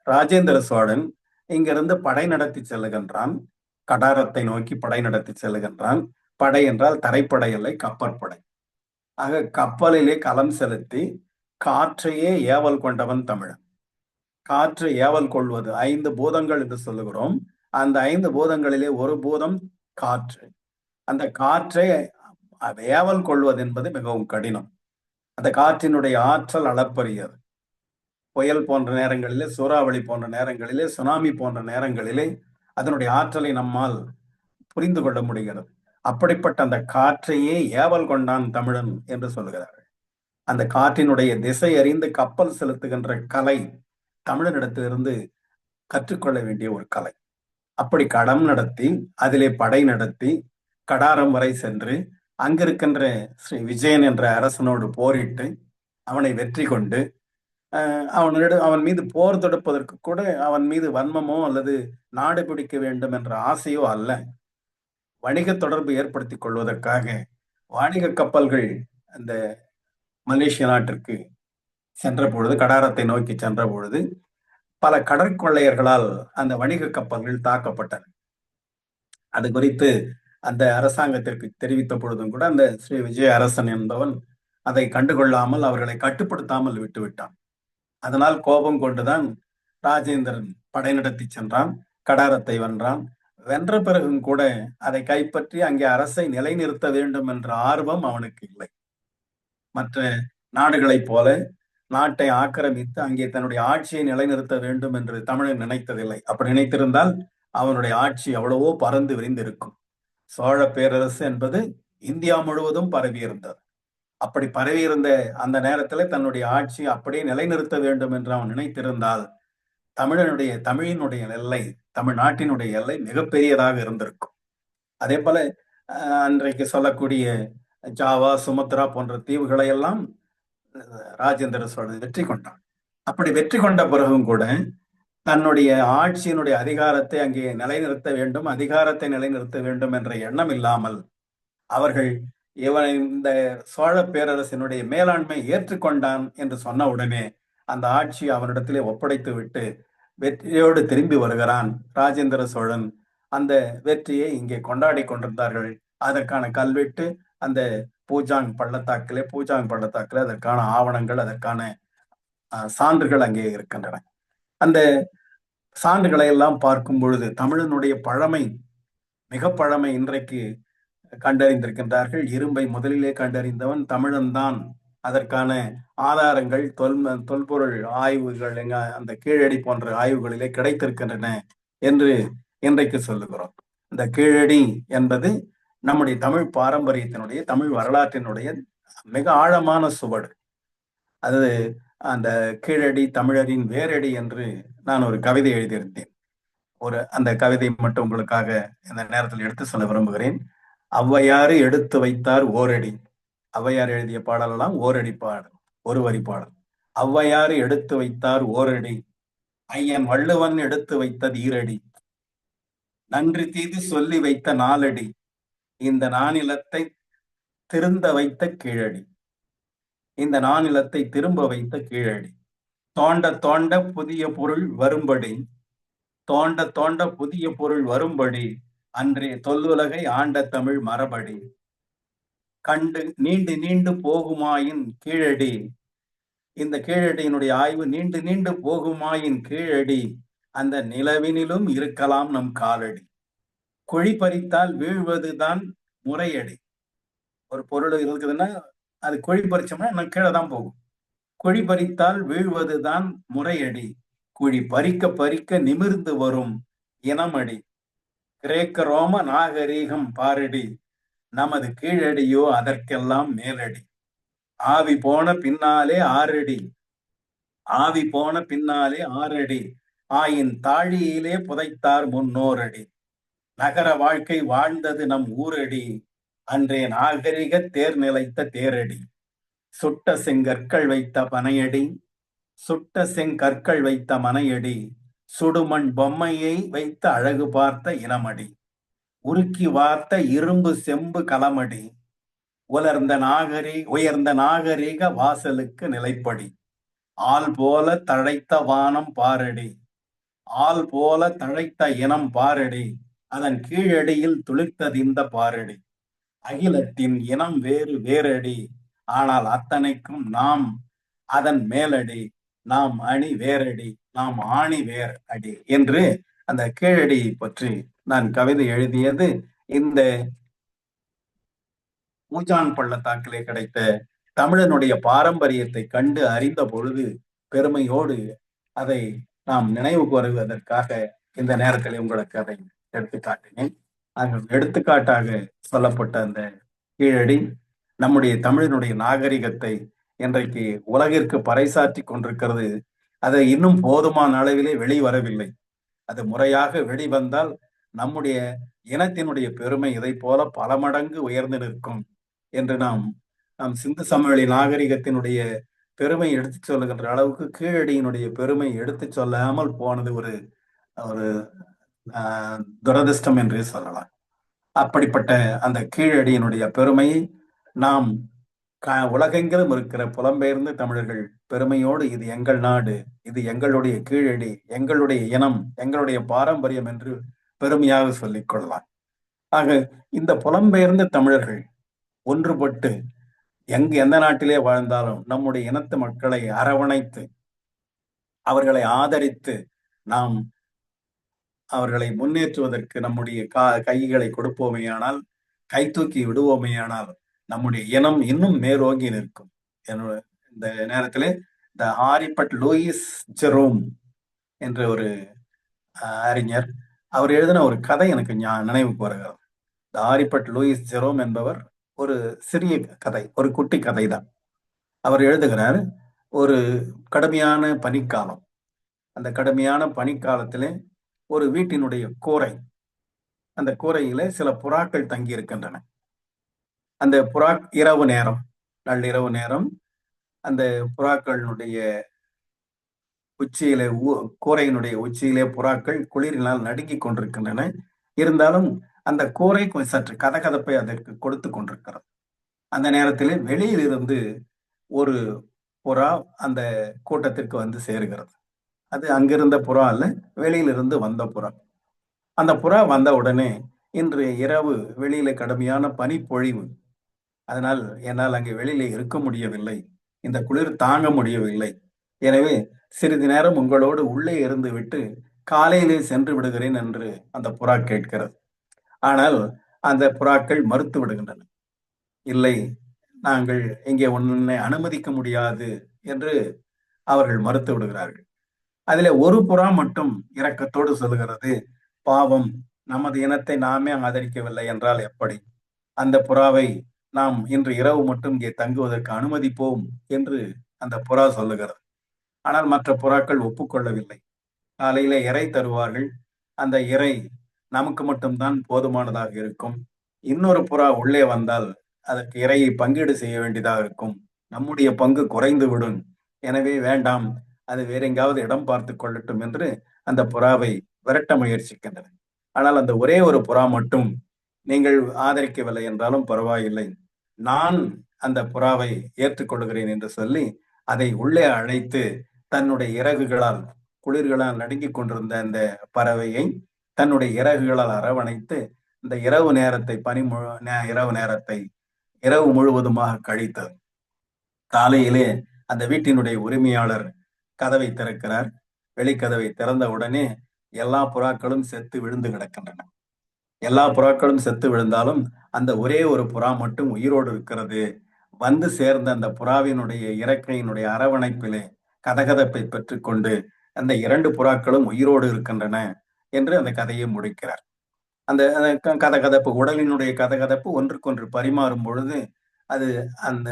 ராஜேந்திர சோழன் இங்கிருந்து படை நடத்தி செல்லுகின்றான். கடாரத்தை நோக்கி படை நடத்தி செல்லுகின்றான். படை என்றால் தரைப்படை இல்லை, கப்பற்படை. ஆக கப்பலிலே களம் செலுத்தி காற்றையே ஏவல் கொண்டவன் தமிழன். காற்று ஏவல் கொள்வது 5 பூதங்கள் என்று சொல்லுகிறோம். அந்த 5 பூதங்களிலே ஒரு பூதம் காற்று. அந்த காற்றை ஏவல் கொள்வது என்பது மிகவும் கடினம். அந்த காற்றினுடைய ஆற்றல் அளப்பரியது. புயல் போன்ற நேரங்களிலே, சூறாவளி போன்ற நேரங்களிலே, சுனாமி போன்ற நேரங்களிலே அதனுடைய ஆற்றலை நம்மால் புரிந்து கொள்ள முடிகிறது. அப்படிப்பட்ட அந்த காற்றையே ஏவல் கொண்டான் தமிழன் என்று சொல்லுகிறார்கள். அந்த காற்றினுடைய திசை அறிந்து கப்பல் செலுத்துகின்ற கலை தமிழனிடத்திலிருந்து கற்றுக்கொள்ள வேண்டிய ஒரு கலை. அப்படி களம் நடத்தி அதிலே படை நடத்தி கடாரம் வரை சென்று அங்கிருக்கின்ற ஸ்ரீ விஜயன் என்ற அரசனோடு போரிட்டு அவனை வெற்றி கொண்டு அவன் மீது போர் தொடுப்பதற்கு கூட அவன் மீது வன்மமோ அல்லது நாடு பிடிக்க வேண்டும் என்ற ஆசையோ அல்ல. வணிக தொடர்பு ஏற்படுத்திக் கொள்வதற்காக வாணிக கப்பல்கள் அந்த மலேசிய நாட்டிற்கு சென்ற பொழுது, கடாரத்தை நோக்கி சென்ற பொழுது பல கடற்கொள்ளையர்களால் அந்த வணிக கப்பல்கள் தாக்கப்பட்டன. அது குறித்து அந்த அரசாங்கத்திற்கு தெரிவித்த பொழுதும் கூட அந்த ஸ்ரீ விஜய அரசன் என்பவன் அதை கண்டுகொள்ளாமல் அவர்களை கட்டுப்படுத்தாமல் விட்டுவிட்டான். அதனால் கோபம் கொண்டுதான் ராஜேந்திரன் படை நடத்தி சென்றான், கடாரத்தை வென்றான். வென்ற பிறகும் கூட அதை கைப்பற்றி அங்கே அரசை நிலைநிறுத்த வேண்டும் என்ற ஆர்வம் அவனுக்கு இல்லை. மற்ற நாடுகளைப் போல நாட்டை ஆக்கிரமித்து அங்கே தன்னுடைய ஆட்சியை நிலைநிறுத்த வேண்டும் என்று தமிழன் நினைத்ததில்லை. அப்படி நினைத்திருந்தால் அவனுடைய ஆட்சி எவ்வளவோ பறந்து விரிந்திருக்கும். சோழ பேரரசு என்பது இந்தியா முழுவதும் பரவி இருந்தது. அப்படி பரவி இருந்த அந்த நேரத்தில் தன்னுடைய ஆட்சி அப்படியே நிலைநிறுத்த வேண்டும் என்று அவன் நினைத்திருந்தால் தமிழினுடைய எல்லை, தமிழ்நாட்டினுடைய எல்லை மிகப்பெரியதாக இருந்திருக்கும். அதே போல அன்றைக்கு சொல்லக்கூடிய ஜாவா, சுமத்ரா போன்ற தீவுகளை எல்லாம் ராஜேந்திர சோழன் வெற்றி கொண்டான். அப்படி வெற்றி கொண்ட பிறகும் கூட தன்னுடைய ஆட்சியினுடைய அதிகாரத்தை அங்கே நிலைநிறுத்த வேண்டும், அதிகாரத்தை நிலைநிறுத்த வேண்டும் என்ற எண்ணம் இல்லாமல் அவர்கள் இந்த சோழ பேரரசினுடைய மேலாண்மை ஏற்றுக்கொண்டான் என்று சொன்ன உடனே அந்த ஆட்சி அவனிடத்திலே ஒப்படைத்து விட்டு வெற்றியோடு திரும்பி வருகிறான் ராஜேந்திர சோழன். அந்த வெற்றியை இங்கே கொண்டாடி கொண்டிருந்தார்கள். அதற்கான கல்வெட்டு அந்த பூஜாங் பள்ளத்தாக்கிலே அதற்கான ஆவணங்கள், அதற்கான சான்றுகள் அங்கே இருக்கின்றன. அந்த சான்றுகளை எல்லாம் பார்க்கும் பொழுது தமிழனுடைய பழமை, மிக பழமை இன்றைக்கு கண்டறிந்திருக்கின்றார்கள். இரும்பை முதலிலே கண்டறிந்தவன் தமிழன் தான். அதற்கான ஆதாரங்கள் தொல்பொருள் ஆய்வுகள் அந்த கீழடி போன்ற ஆய்வுகளிலே கிடைத்திருக்கின்றன என்று இன்றைக்கு சொல்லுகிறோம். இந்த கீழடி என்பது நம்முடைய தமிழ் பாரம்பரியத்தினுடைய, தமிழ் வரலாற்றினுடைய மிக ஆழமான சுவடு. அது அந்த கீழடி தமிழரின் வேரடி என்று நான் ஒரு கவிதை எழுதியிருந்தேன். அந்த கவிதை மட்டும் உங்களுக்காக இந்த நேரத்தில் எடுத்து சொல்ல விரும்புகிறேன். ஔவையாறு எடுத்து வைத்தார் ஓரடி. ஔவையார் எழுதிய பாடலெல்லாம் ஓரடி பாடல், ஒரு வரி பாடல். ஔவையாறு எடுத்து வைத்தார் ஓரடி, ஐயன் வள்ளுவன் எடுத்து வைத்தது ஈரடி, நன்றி தீது சொல்லி வைத்த நாலடி, இந்த நானிலத்தை திருந்த வைத்த கீழடி, இந்த நானிலத்தை திரும்ப வைத்த கீழடி, தோண்ட தோண்ட புதிய பொருள் வரும்படி, தோண்ட தோண்ட புதிய பொருள் வரும்படி, அன்றே தொல்லுலகை ஆண்ட தமிழ் மரபடி, கண்டு நீண்டு நீண்டு போகுமாயின் கீழடி, இந்த கீழடியினுடைய ஆய்வு நீண்டு நீண்டு போகுமாயின் கீழடி, அந்த நிலவினிலும் இருக்கலாம் நம் காலடி, குழி பறித்தால் வீழ்வதுதான் முறையடி. ஒரு பொருள் இருக்குதுன்னா அது குழி பறிச்சோம்னா நம்ம கீழே தான் போகும். குழி பறித்தால் வீழ்வதுதான் முறையடி, குழி பறிக்க பறிக்க நிமிர்ந்து வரும் இனமடி. கிரேக்க ரோம நாகரீகம் பாரடி, நமது கீழடியோ அதற்கெல்லாம் மேலடி. ஆவி போன பின்னாலே ஆறடி, ஆவி போன பின்னாலே ஆறடி, ஆயின் தாழியிலே புதைத்தார் முன்னோரடி. நகர வாழ்க்கை வாழ்ந்தது நம் ஊரடி, அன்றே நாகரிக தேர் நிலைத்த தேரடி. சுட்ட செங்கற்கள் வைத்த பனையடி, சுட்ட செங்கற்கள் வைத்த மனையடி, சுடுமண் பொம்மையை வைத்த அழகு பார்த்த இனமடி. உருக்கி வார்த்த இரும்பு செம்பு கலமடி, உயர்ந்த நாகரிக வாசலுக்கு நிலைப்படி. ஆள் போல தழைத்த வானம் பாரடி, ஆள் போல தழைத்த இனம் பாரடி, அதன் கீழடியில் துளிர்த்ததிந்த பாரடி. அகிலத்தின் இனம் வேறு வேறடி, ஆனால் அத்தனைக்கும் நாம் அதன் மேலடி. நாம் அணி வேறடி, நாம் ஆணி வேர் அடி என்று அந்த கீழடி பற்றி நான் கவிதை எழுதியது இந்த ஊஜான் பள்ளத்தாக்கிலே கிடைத்த தமிழனுடைய பாரம்பரியத்தை கண்டு அறிந்த பொழுது பெருமையோடு அதை நாம் நினைவு கூறுவதற்காக இந்த நேரத்தில் உங்களுக்கு அதை எடுத்துக்காட்டினேன். எடுத்துக்காட்டாக சொல்லப்பட்ட அந்த கீழடி நம்முடைய தமிழனுடைய நாகரிகத்தை இன்றைக்கு உலகிற்கு பறைசாற்றி கொண்டிருக்கிறது. அது இன்னும் போதுமான அளவிலே வெளிவரவில்லை. அது முறையாக வெளிவந்தால் நம்முடைய இனத்தினுடைய பெருமை இதை போல பல மடங்கு உயர்ந்து நிற்கும் என்று நாம் சிந்து சமவெளி நாகரிகத்தினுடைய பெருமை எடுத்து சொல்லுகின்ற அளவுக்கு கீழடியினுடைய பெருமை எடுத்து சொல்லாமல் போனது ஒரு ஒரு துரதிர்ஷ்டம் என்றே சொல்லலாம். அப்படிப்பட்ட அந்த கீழடியினுடைய பெருமையை நாம் உலகெங்கிலும் இருக்கிற புலம்பெயர்ந்த தமிழர்கள் பெருமையோடு இது எங்கள் நாடு, இது எங்களுடைய கீழடி, எங்களுடைய இனம், எங்களுடைய பாரம்பரியம் என்று பெருமையாக சொல்லிக் கொள்ளலாம். ஆக இந்த புலம்பெயர்ந்த தமிழர்கள் ஒன்றுபட்டு எந்த நாட்டிலே வாழ்ந்தாலும் நம்முடைய இனத்து மக்களை அரவணைத்து அவர்களை ஆதரித்து நாம் அவர்களை முன்னேற்றுவதற்கு நம்முடைய கைகளை கொடுப்போமேயானால், கை தூக்கி விடுவோமேயானால் நம்முடைய இனம் இன்னும் மேலோங்கி நிற்கும். இந்த நேரத்திலே இந்த ஹாரிபட் லூயிஸ் ஜெரோம் என்ற ஒரு அறிஞர் அவர் எழுதின ஒரு கதை எனக்கு நினைவுக்கு வருகிறது. இந்த ஹாரிபட் லூயிஸ் ஜெரோம் என்பவர் ஒரு சிறிய கதை, ஒரு குட்டி கதை தான். அவர் எழுதுகிறார், ஒரு கடுமையான பனிக்காலம். அந்த கடுமையான பனிக்காலத்திலே ஒரு வீட்டினுடைய கூரை, அந்த கூரையிலே சில புறாக்கள் தங்கி இருக்கின்றன. அந்த புறா இரவு நேரம், நள்ளிரவு நேரம், அந்த புறாக்களினுடைய உச்சியிலே கூரையினுடைய உச்சியிலே புறாக்கள் குளிரினால் நடுங்கிக் கொண்டிருக்கின்றன. இருந்தாலும் அந்த கூரை சற்று கதகதப்பை அதற்கு கொடுத்து கொண்டிருக்கிறது. அந்த நேரத்திலே வெளியில் இருந்து ஒரு புறா அந்த கூட்டத்திற்கு வந்து சேருகிறது. அது அங்கிருந்த புறா அல்ல, வெளியிலிருந்து வந்த புறா. அந்த புறா வந்த உடனே, இன்று இரவு வெளியில கடுமையான பனிப்பொழிவு, அதனால் என்னால் அங்கே வெளியில இருக்க முடியவில்லை, இந்த குளிர் தாங்க முடியவில்லை, எனவே சிறிது நேரம் உங்களோடு உள்ளே இருந்து விட்டு காலையிலே சென்று விடுகிறேன் என்று அந்த புறா கேட்கிறது. ஆனால் அந்த புறாக்கள் மறுத்து விடுகின்றன. இல்லை, நாங்கள் இங்கே உன்னை அனுமதிக்க முடியாது என்று அவர்கள் மறுத்து விடுகிறார்கள். அதிலே ஒரு புறா மட்டும் இரக்கத்தோடு சொல்லுகிறது, பாவம், நமது இனத்தை நாமே ஆதரிக்கவில்லை என்றால் எப்படி? அந்த புறாவை நாம் இன்று இரவு மட்டும் இங்கே தங்குவதற்கு அனுமதிப்போம் என்று அந்த புறா சொல்லுகிறது. ஆனால் மற்ற புறாக்கள் ஒப்புக்கொள்ளவில்லை. காலையில இறை தருவார்கள், அந்த இறை நமக்கு மட்டும்தான் போதுமானதாக இருக்கும். இன்னொரு புறா உள்ளே வந்தால் அதற்கு இறையை பங்கீடு செய்ய வேண்டியதாக இருக்கும், நம்முடைய பங்கு குறைந்து விடும், எனவே வேண்டாம், அது வேற எங்காவது இடம் பார்த்து கொள்ளட்டும் என்று அந்த புறாவை விரட்ட முயற்சிக்கின்றன. ஆனால் அந்த ஒரே ஒரு புறா மட்டும், நீங்கள் ஆதரிக்கவில்லை என்றாலும் பரவாயில்லை, நான் அந்த புறாவை ஏற்றுக்கொள்கிறேன் என்று சொல்லி அதை உள்ளே அழைத்து தன்னுடைய இறகுகளால், குளிர்களால் நடுங்கிக் கொண்டிருந்த அந்த பறவையை தன்னுடைய இறகுகளால் அரவணைத்து இந்த இரவு நேரத்தை இரவு நேரத்தை இரவு முழுவதுமாக கழித்தது. காலையிலே அந்த வீட்டினுடைய உரிமையாளர் கதவை திறக்கிறார். வெளிக்கதவை திறந்த உடனே எல்லா புறாக்களும் செத்து விழுந்து கிடக்கின்றன. எல்லா புறாக்களும் செத்து விழுந்தாலும் அந்த ஒரே ஒரு புறா மட்டும் உயிரோடு இருக்கிறது. வந்து சேர்ந்த அந்த புறாவினுடைய இறக்கையினுடைய அரவணைப்பிலே கதகதப்பை பெற்றுக்கொண்டு அந்த 2 புறாக்களும் உயிரோடு இருக்கின்றன என்று அந்த கதையை முடிக்கிறார். அந்த அந்த கதகதப்பு, உடலினுடைய கதகதப்பு ஒன்றுக்கொன்று பரிமாறும் பொழுது, அது அந்த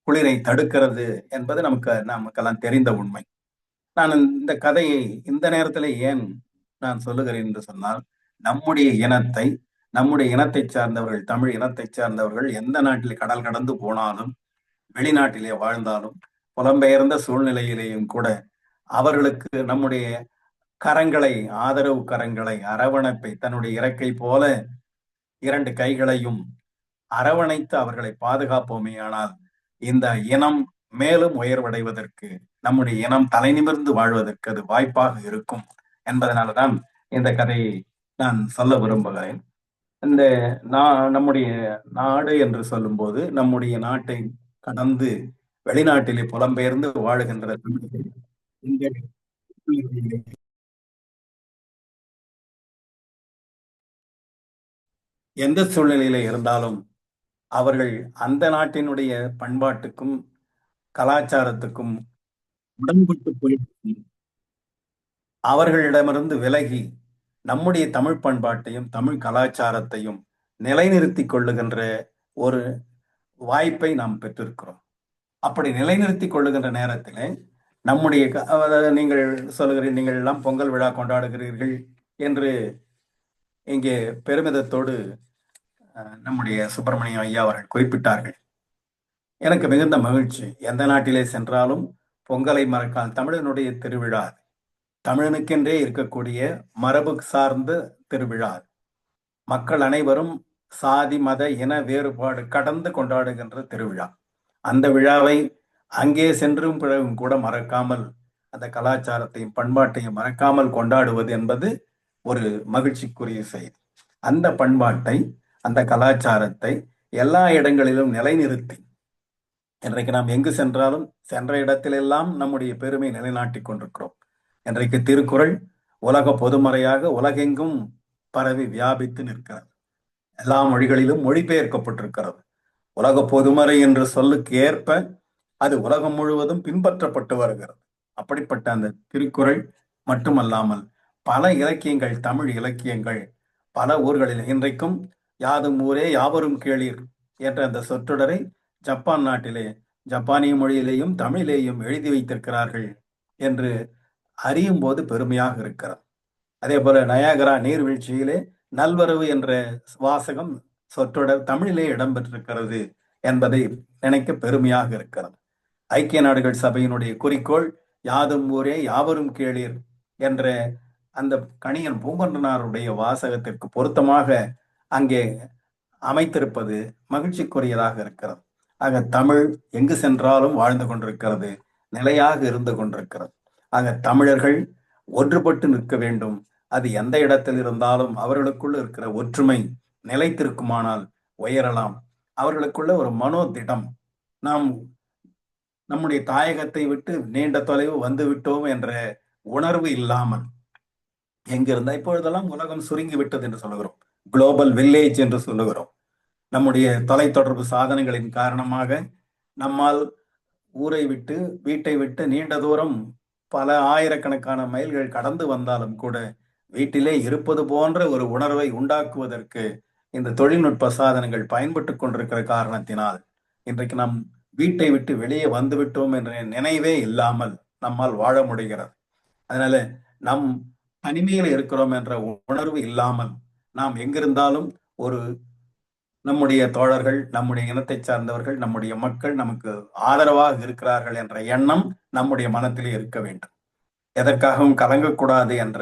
குளிரை தடுக்கிறது என்பது நமக்கெல்லாம் தெரிந்த உண்மை. நான் இந்த கதையை இந்த நேரத்திலே ஏன் நான் சொல்லுகிறேன் என்று சொன்னால், நம்முடைய இனத்தை, நம்முடைய இனத்தைச் சார்ந்தவர்கள், தமிழ் இனத்தைச் சார்ந்தவர்கள் எந்த நாட்டில் கடல் கடந்து போனாலும், வெளிநாட்டிலே வாழ்ந்தாலும், புலம்பெயர்ந்த சூழ்நிலையிலேயும் கூட அவர்களுக்கு நம்முடைய கரங்களை, ஆதரவு கரங்களை, அரவணைப்பை, தன்னுடைய இறக்கை போல 2 கைகளையும் அரவணைத்து அவர்களை பாதுகாப்போமேயானால், இந்த இனம் மேலும் உயர்வடைவதற்கு, நம்முடைய இனம் தலைநிமிர்ந்து வாழ்வதற்கு அது வாய்ப்பாக இருக்கும் என்பதனால்தான் இந்த கதையை நான் சொல்ல விரும்புகிறேன். இந்த நம்முடைய நாடு என்று சொல்லும்போது, நம்முடைய நாட்டை கடந்து வெளிநாட்டிலே புலம்பெயர்ந்து வாழுகின்ற தமிழர்கள் இந்த எந்த சூழ்நிலையில இருந்தாலும் அவர்கள் அந்த நாட்டினுடைய பண்பாட்டுக்கும் கலாச்சாரத்துக்கும் உடன்பட்டு போய் அவர்களிடமிருந்து விலகி நம்முடைய தமிழ் பண்பாட்டையும் தமிழ் கலாச்சாரத்தையும் நிலைநிறுத்திக் கொள்ளுகின்ற ஒரு வாய்ப்பை நாம் பெற்றிருக்கிறோம். அப்படி நிலைநிறுத்திக் கொள்ளுகின்ற நேரத்திலே நம்முடைய அதாவது நீங்கள் சொல்லுகிறீர்கள், நீங்கள் எல்லாம் பொங்கல் விழா கொண்டாடுகிறீர்கள் என்று இங்கே பெருமிதத்தோடு நம்முடைய சுப்பிரமணியம் ஐயா அவர்கள் குறிப்பிட்டார்கள். எனக்கு மிகுந்த மகிழ்ச்சி. எந்த நாட்டிலே சென்றாலும் பொங்கலை மறக்கால் தமிழனுடைய திருவிழா, தமிழனுக்கென்றே இருக்கக்கூடிய மரபு சார்ந்த திருவிழா. மக்கள் அனைவரும் சாதி மத இன வேறுபாடு கடந்து கொண்டாடுகின்ற திருவிழா. அந்த விழாவை அங்கே சென்றும் பிறகும் கூட மறக்காமல், அந்த கலாச்சாரத்தையும் பண்பாட்டையும் மறக்காமல் கொண்டாடுவது என்பது ஒரு மகிழ்ச்சிக்குரிய செய்தி. அந்த பண்பாட்டை, அந்த கலாச்சாரத்தை எல்லா இடங்களிலும் நிலைநிறுத்தி, இன்றைக்கு நாம் எங்கு சென்றாலும் சென்ற இடத்திலெல்லாம் நம்முடைய பெருமை நிலைநாட்டிக் கொண்டிருக்கிறோம். இன்றைக்கு திருக்குறள் உலக பொதுமறையாக உலகெங்கும் பரவி வியாபித்து நிற்கிறது. எல்லா மொழிகளிலும் மொழிபெயர்க்கப்பட்டிருக்கிறது. உலக பொதுமறை என்ற சொல்லுக்கு ஏற்ப அது உலகம் முழுவதும் பின்பற்றப்பட்டு வருகிறது. அப்படிப்பட்ட அந்த திருக்குறள் மட்டுமல்லாமல் பல இலக்கியங்கள், தமிழ் இலக்கியங்கள் பல ஊர்களில் இன்றைக்கும் யாதும் ஊரே யாவரும் கேளீர் என்ற அந்த சொற்றொடரை ஜப்பான் நாட்டிலே ஜப்பானிய மொழியிலேயும் தமிழிலேயும் எழுதி வைத்திருக்கிறார்கள் என்று அறியும் போது பெருமையாக இருக்கிறது. அதே போல நயாகரா நீர்வீழ்ச்சியிலே நல்வரவு என்ற வாசகம் சொற்றொடர் தமிழிலே இடம்பெற்றிருக்கிறது என்பதை நினைக்க பெருமையாக இருக்கிறது. ஐக்கிய நாடுகள் சபையினுடைய குறிக்கோள் யாதும் ஊரே யாவரும் கேளீர் என்ற அந்த கணியன் பூங்கொன்றனாருடைய வாசகத்திற்கு பொருத்தமாக அங்கே அமைத்திருப்பது மகிழ்ச்சிக்குரியதாக இருக்கிறது. ஆக தமிழ் எங்கு சென்றாலும் வாழ்ந்து கொண்டிருக்கிறது, நிலையாக இருந்து கொண்டிருக்கிறது. ஆக தமிழர்கள் ஒன்றுபட்டு நிற்க வேண்டும். அது எந்த இடத்தில் இருந்தாலும் அவர்களுக்குள்ள இருக்கிற ஒற்றுமை நிலைத்திருக்குமானால் உயரலாம். அவர்களுக்குள்ள ஒரு மனோதிடம், நாம் நம்முடைய தாயகத்தை விட்டு நீண்ட தொலைவு வந்து விட்டோம் என்ற உணர்வு இல்லாமல் எங்கிருந்தா, இப்பொழுதெல்லாம் உலகம் சுருங்கி விட்டது என்று சொல்லுகிறோம், குளோபல் வில்லேஜ் என்று சொல்லுகிறோம். நம்முடைய தொலைத்தொடர்பு சாதனங்களின் காரணமாக நம்மால் ஊரை விட்டு, வீட்டை விட்டு நீண்ட தூரம் பல ஆயிரக்கணக்கான மைல்கள் கடந்து வந்தாலும் கூட வீட்டிலே இருப்பது போன்ற ஒரு உணர்வை உண்டாக்குவதற்கு இந்த தொழில்நுட்ப சாதனங்கள் பயன்பட்டு கொண்டிருக்கிற காரணத்தினால் இன்றைக்கு நாம் வீட்டை விட்டு வெளியே வந்து விட்டோம் என்ற நினைவே இல்லாமல் நம்மால் வாழ முடிகிறது. அதனால நம் தனிமையில் இருக்கிறோம் என்ற உணர்வு இல்லாமல் நாம் எங்கிருந்தாலும் ஒரு நம்முடைய தோழர்கள், நம்முடைய இனத்தை சார்ந்தவர்கள், நம்முடைய மக்கள் நமக்கு ஆதரவாக இருக்கிறார்கள் என்ற எண்ணம் நம்முடைய மனத்திலே இருக்க வேண்டும். எதற்காகவும் கலங்கக்கூடாது என்ற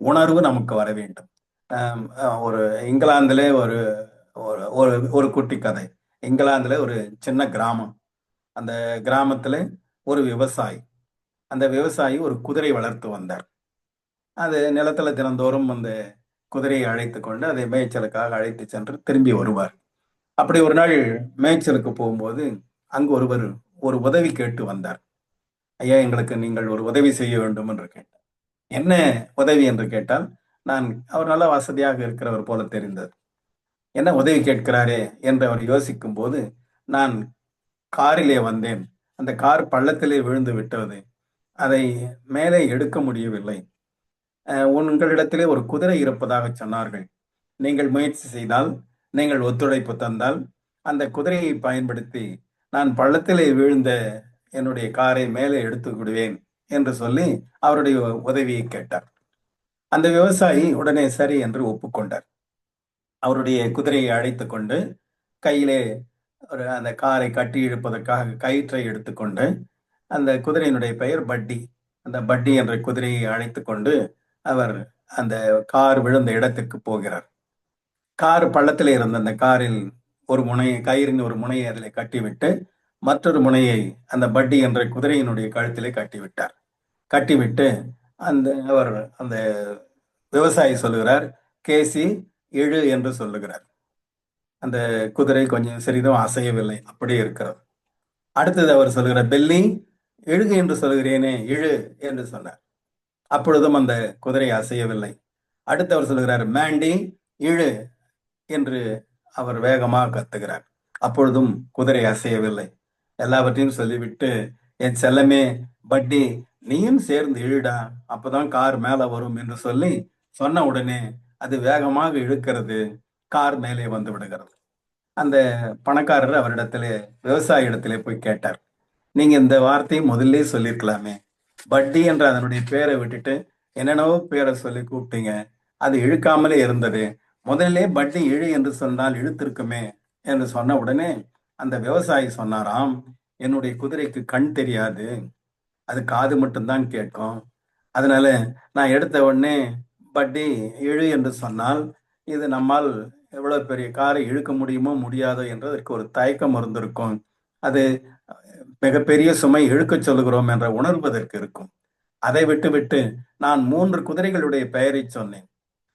உணர்வு நமக்கு வர வேண்டும். ஒரு இங்கிலாந்திலே ஒரு ஒரு குட்டி கதை. இங்கிலாந்துல ஒரு சின்ன கிராமம். அந்த கிராமத்துல ஒரு விவசாயி, அந்த விவசாயி ஒரு குதிரை வளர்த்து வந்தார். அது நிலத்துல தினந்தோறும் அந்த குதிரையை அழைத்து கொண்டு அதை மேய்ச்சலுக்காக அழைத்து சென்று திரும்பி வருவார். அப்படி ஒரு நாள் மேய்ச்சலுக்கு போகும்போது அங்கு ஒருவர் ஒரு உதவி கேட்டு வந்தார். ஐயா, எங்களுக்கு நீங்கள் ஒரு உதவி செய்ய வேண்டும் என்று கேட்டார். என்ன உதவி என்று கேட்டால், அவர் நல்ல வசதியாக இருக்கிறவர் போல தெரிந்தது. என்ன உதவி கேட்கிறாரே என்று அவர் யோசிக்கும் போது, நான் காரிலே வந்தேன், அந்த கார் பள்ளத்திலே விழுந்து விட்டது, அதை மேலே எடுக்க முடியவில்லை. உங்களிடத்திலே ஒரு குதிரை இருப்பதாக சொன்னார்கள். நீங்கள் முயற்சி செய்தால், நீங்கள் ஒத்துழைப்பு தந்தால், அந்த குதிரையை பயன்படுத்தி நான் பள்ளத்திலே வீழ்ந்த என்னுடைய காரை மேலே எடுத்து விடுவேன் என்று சொல்லி அவருடைய உதவியை கேட்டார். அந்த விவசாயி உடனே சரி என்று ஒப்புக்கொண்டார். அவருடைய குதிரையை அழைத்துக் கொண்டு கையிலே அந்த காரை கட்டி இழுப்பதற்காக கயிற்றை எடுத்துக்கொண்டு, அந்த குதிரையினுடைய பெயர் பட்டி. அந்த பட்டி என்ற குதிரையை அழைத்துக் கொண்டு அவர் அந்த கார் விழுந்த இடத்திற்கு போகிறார். கார் பள்ளத்திலே இருந்த அந்த காரில் ஒரு முனையை, கயிறின் ஒரு முனையை அதிலே கட்டிவிட்டு மற்றொரு முனையை அந்த பட்டி என்ற குதிரையினுடைய கழுத்திலே கட்டிவிட்டார். கட்டிவிட்டு அவர் அந்த விவசாயி சொல்லுகிறார், கேசி இழு என்று சொல்லுகிறார். அந்த குதிரை கொஞ்சம் சிறிதும் அசையவில்லை, அப்படியே இருக்கிறது. அடுத்தது அவர் சொல்லுகிறார், பெல்லி இழுகு என்று சொல்கிறேனே, இழு என்று சொன்னார். அப்பொழுதும் அந்த குதிரை அசையவில்லை. அடுத்து அவர் சொல்லுகிறார், மேண்டி இழு என்று அவர் வேகமாக கத்துகிறார். அப்பொழுதும் குதிரை அசையவில்லை. எல்லாவற்றையும் சொல்லிவிட்டு, என் செல்லமே பட்டி, நீயும் சேர்ந்து இழுடா, அப்பதான் கார் மேல வரும் என்று சொல்லி சொன்ன உடனே அது வேகமாக இழுக்கிறது. கார் மேலே வந்து விடுகிறது. அந்த பணக்காரர் அவரிடத்திலே, விவசாய இடத்திலே போய் கேட்டார், நீங்க இந்த வார்த்தையை முதல்ல சொல்லியிருக்கலாமே, பட்டி என்ற அதனுடைய பேரை விட்டுட்டு என்னென்னவோ பேரை சொல்லி கூப்பிட்டீங்க, அது இழுக்காமலே இருந்தது. முதல்ல பட்டி இழு என்று சொன்னால் இழுத்திருக்குமே என்று சொன்ன உடனே அந்த விவசாயி சொன்னாராம், என்னுடைய குதிரைக்கு கண் தெரியாது, அது காது மட்டும்தான் கேட்கும். அதனால நான் எடுத்த உடனே பட்டி இழு என்று சொன்னால் இது நம்மால் எவ்வளவு பெரிய காரை இழுக்க முடியுமோ முடியாதோ என்று அதற்கு ஒரு தயக்கம் இருந்திருக்கும். அது மிகப்பெரிய சுமை இழுக்கச் சொல்லுகிறோம் என்ற உணர்வதற்கு இருக்கும். அதை விட்டுவிட்டு நான் 3 குதிரைகளுடைய பெயரை சொன்னேன்.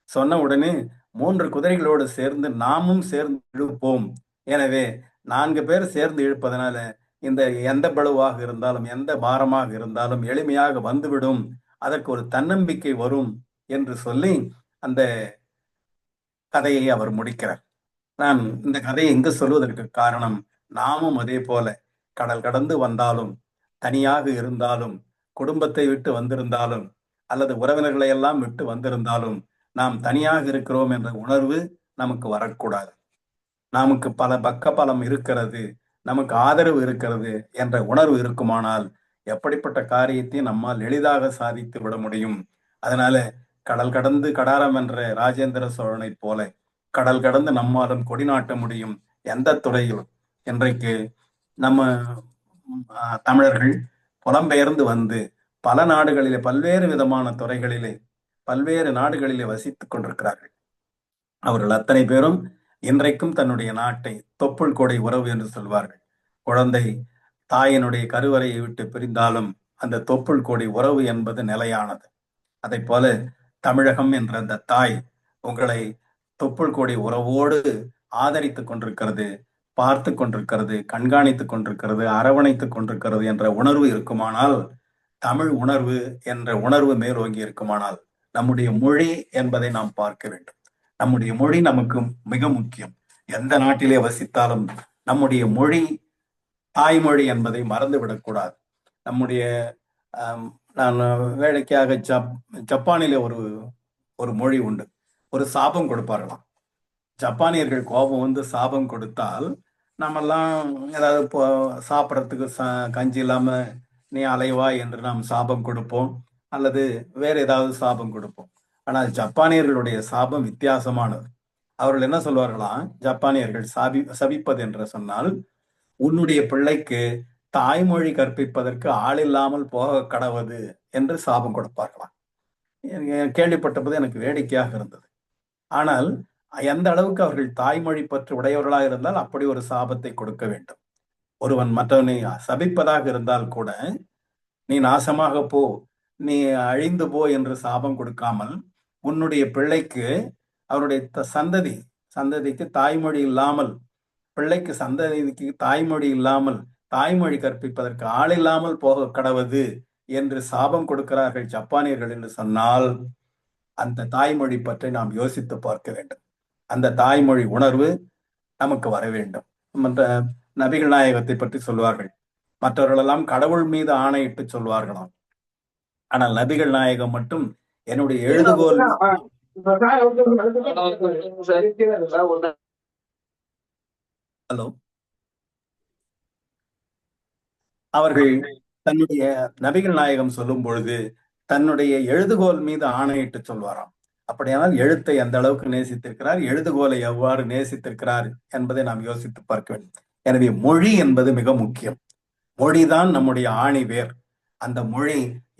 சொன்ன உடனே 3 குதிரைகளோடு சேர்ந்து நாமும் சேர்ந்து இழுப்போம். எனவே 4 பேர் சேர்ந்து இழுப்பதனால இந்த எந்த பளுவாக இருந்தாலும், எந்த பாரமாக இருந்தாலும் எளிமையாக வந்துவிடும், அதற்கு ஒரு தன்னம்பிக்கை வரும் என்று சொல்லி அந்த கதையை அவர் முடிக்கிறார். நான் இந்த கதையை இங்கு சொல்வதற்கு காரணம், நாமும் அதே போல கடல் கடந்து வந்தாலும், தனியாக இருந்தாலும், குடும்பத்தை விட்டு வந்திருந்தாலும், அல்லது உறவினர்களை எல்லாம் விட்டு வந்திருந்தாலும், நாம் தனியாக இருக்கிறோம் என்ற உணர்வு நமக்கு வரக்கூடாது. நமக்கு பல பக்கபலம் இருக்கிறது, நமக்கு ஆதரவு இருக்கிறது என்ற உணர்வு இருக்குமானால் எப்படிப்பட்ட காரியத்தையும் நம்மால் எளிதாக சாதித்து விட முடியும். அதனால கடல் கடந்து கடாரம் என்ற ராஜேந்திர சோழனை போல கடல் கடந்து நம்மாலும் கொடி நாட்ட முடியும் எந்த துறையிலும். இன்றைக்கு நம்ம தமிழர்கள் புலம்பெயர்ந்து வந்து பல நாடுகளிலே, பல்வேறு விதமான துறைகளிலே, பல்வேறு நாடுகளிலே வசித்துக் கொண்டிருக்கிறார்கள். அவர்கள் அத்தனை பேரும் இன்றைக்கும் தன்னுடைய நாட்டை தொப்புள் கொடை உறவு என்று சொல்வார்கள். குழந்தை தாயினுடைய கருவறையை விட்டு பிரிந்தாலும் அந்த தொப்புள் கொடை உறவு என்பது நிலையானது. அதை போல தமிழகம் என்ற அந்த தாய் உங்களை தொப்புள் கொடை உறவோடு ஆதரித்துக் கொண்டிருக்கிறது, பார்த்து கொண்டிருக்கிறது, கண்காணித்துக் கொண்டிருக்கிறது, அரவணைத்துக் கொண்டிருக்கிறது என்ற உணர்வு இருக்குமானால், தமிழ் உணர்வு என்ற உணர்வு மேலோங்கி இருக்குமானால், நம்முடைய மொழி என்பதை நாம் பார்க்க வேண்டும். நம்முடைய மொழி நமக்கு மிக முக்கியம். எந்த நாட்டிலே வசித்தாலும் நம்முடைய மொழி தாய்மொழி என்பதை மறந்துவிடக்கூடாது. நம்முடைய நான் வேலைக்காக ஜப்பானிலே ஒரு மொழி உண்டு. ஒரு சாபம் கொடுப்பார்களாம். ஜப்பானியர்கள் கோபம் வந்து சாபம் கொடுத்தால், நம்மெல்லாம் ஏதாவது சாப்பிட்றதுக்கு கஞ்சி இல்லாம நீ அலைவா என்று நாம் சாபம் கொடுப்போம், அல்லது வேற ஏதாவது சாபம் கொடுப்போம். ஆனால் ஜப்பானியர்களுடைய சாபம் வித்தியாசமானது. அவர்கள் என்ன சொல்வார்களாம், ஜப்பானியர்கள் சபிப்பது என்று சொன்னால், உன்னுடைய பிள்ளைக்கு தாய்மொழி கற்பிப்பதற்கு ஆள் இல்லாமல் போக கடவது என்று சாபம் கொடுப்பார்களாம். கேள்விப்பட்டபோது எனக்கு வேடிக்கையாக இருந்தது. ஆனால் எந்த அளவுக்கு அவர்கள் தாய்மொழி பற்று உடையவர்களாக இருந்தால் அப்படி ஒரு சாபத்தை கொடுக்க வேண்டும். ஒருவன் மற்றவனை சபிப்பதாக இருந்தால் கூட, நீ நாசமாக போ, நீ அழிந்து போ என்று சாபம் கொடுக்காமல், உன்னுடைய பிள்ளைக்கு அவருடைய சந்ததிக்கு தாய்மொழி இல்லாமல், பிள்ளைக்கு சந்ததிக்கு தாய்மொழி இல்லாமல் தாய்மொழி கற்பிப்பதற்கு ஆள் இல்லாமல் போக கடவது என்று சாபம் கொடுக்கிறார்கள் ஜப்பானியர்கள் என்று சொன்னால், அந்த தாய்மொழி பற்றி நாம் யோசித்து பார்க்க வேண்டும். அந்த தாய்மொழி உணர்வு நமக்கு வர வேண்டும். மற்ற நபிகள் நாயகத்தை பற்றி சொல்வார்கள். மற்றவர்களெல்லாம் கடவுள் மீது ஆணையிட்டு சொல்வார்களாம், ஆனால் நபிகள் நாயகம் மட்டும் என்னுடைய எழுதுகோல் ஹலோ அவர்கள் தன்னுடைய நபிகள் நாயகம் சொல்லும் பொழுது தன்னுடைய எழுதுகோல் மீது ஆணையிட்டு சொல்வாராம். அப்படியானால் எழுத்தை எந்த அளவுக்கு நேசித்திருக்கிறார், எழுதுகோலை எவ்வாறு நேசித்திருக்கிறார் என்பதை நாம் யோசித்து பார்க்க வேண்டும். எனவே மொழி என்பது மிக முக்கியம். மொழிதான் நம்முடைய ஆணி வேர். அந்த மொழி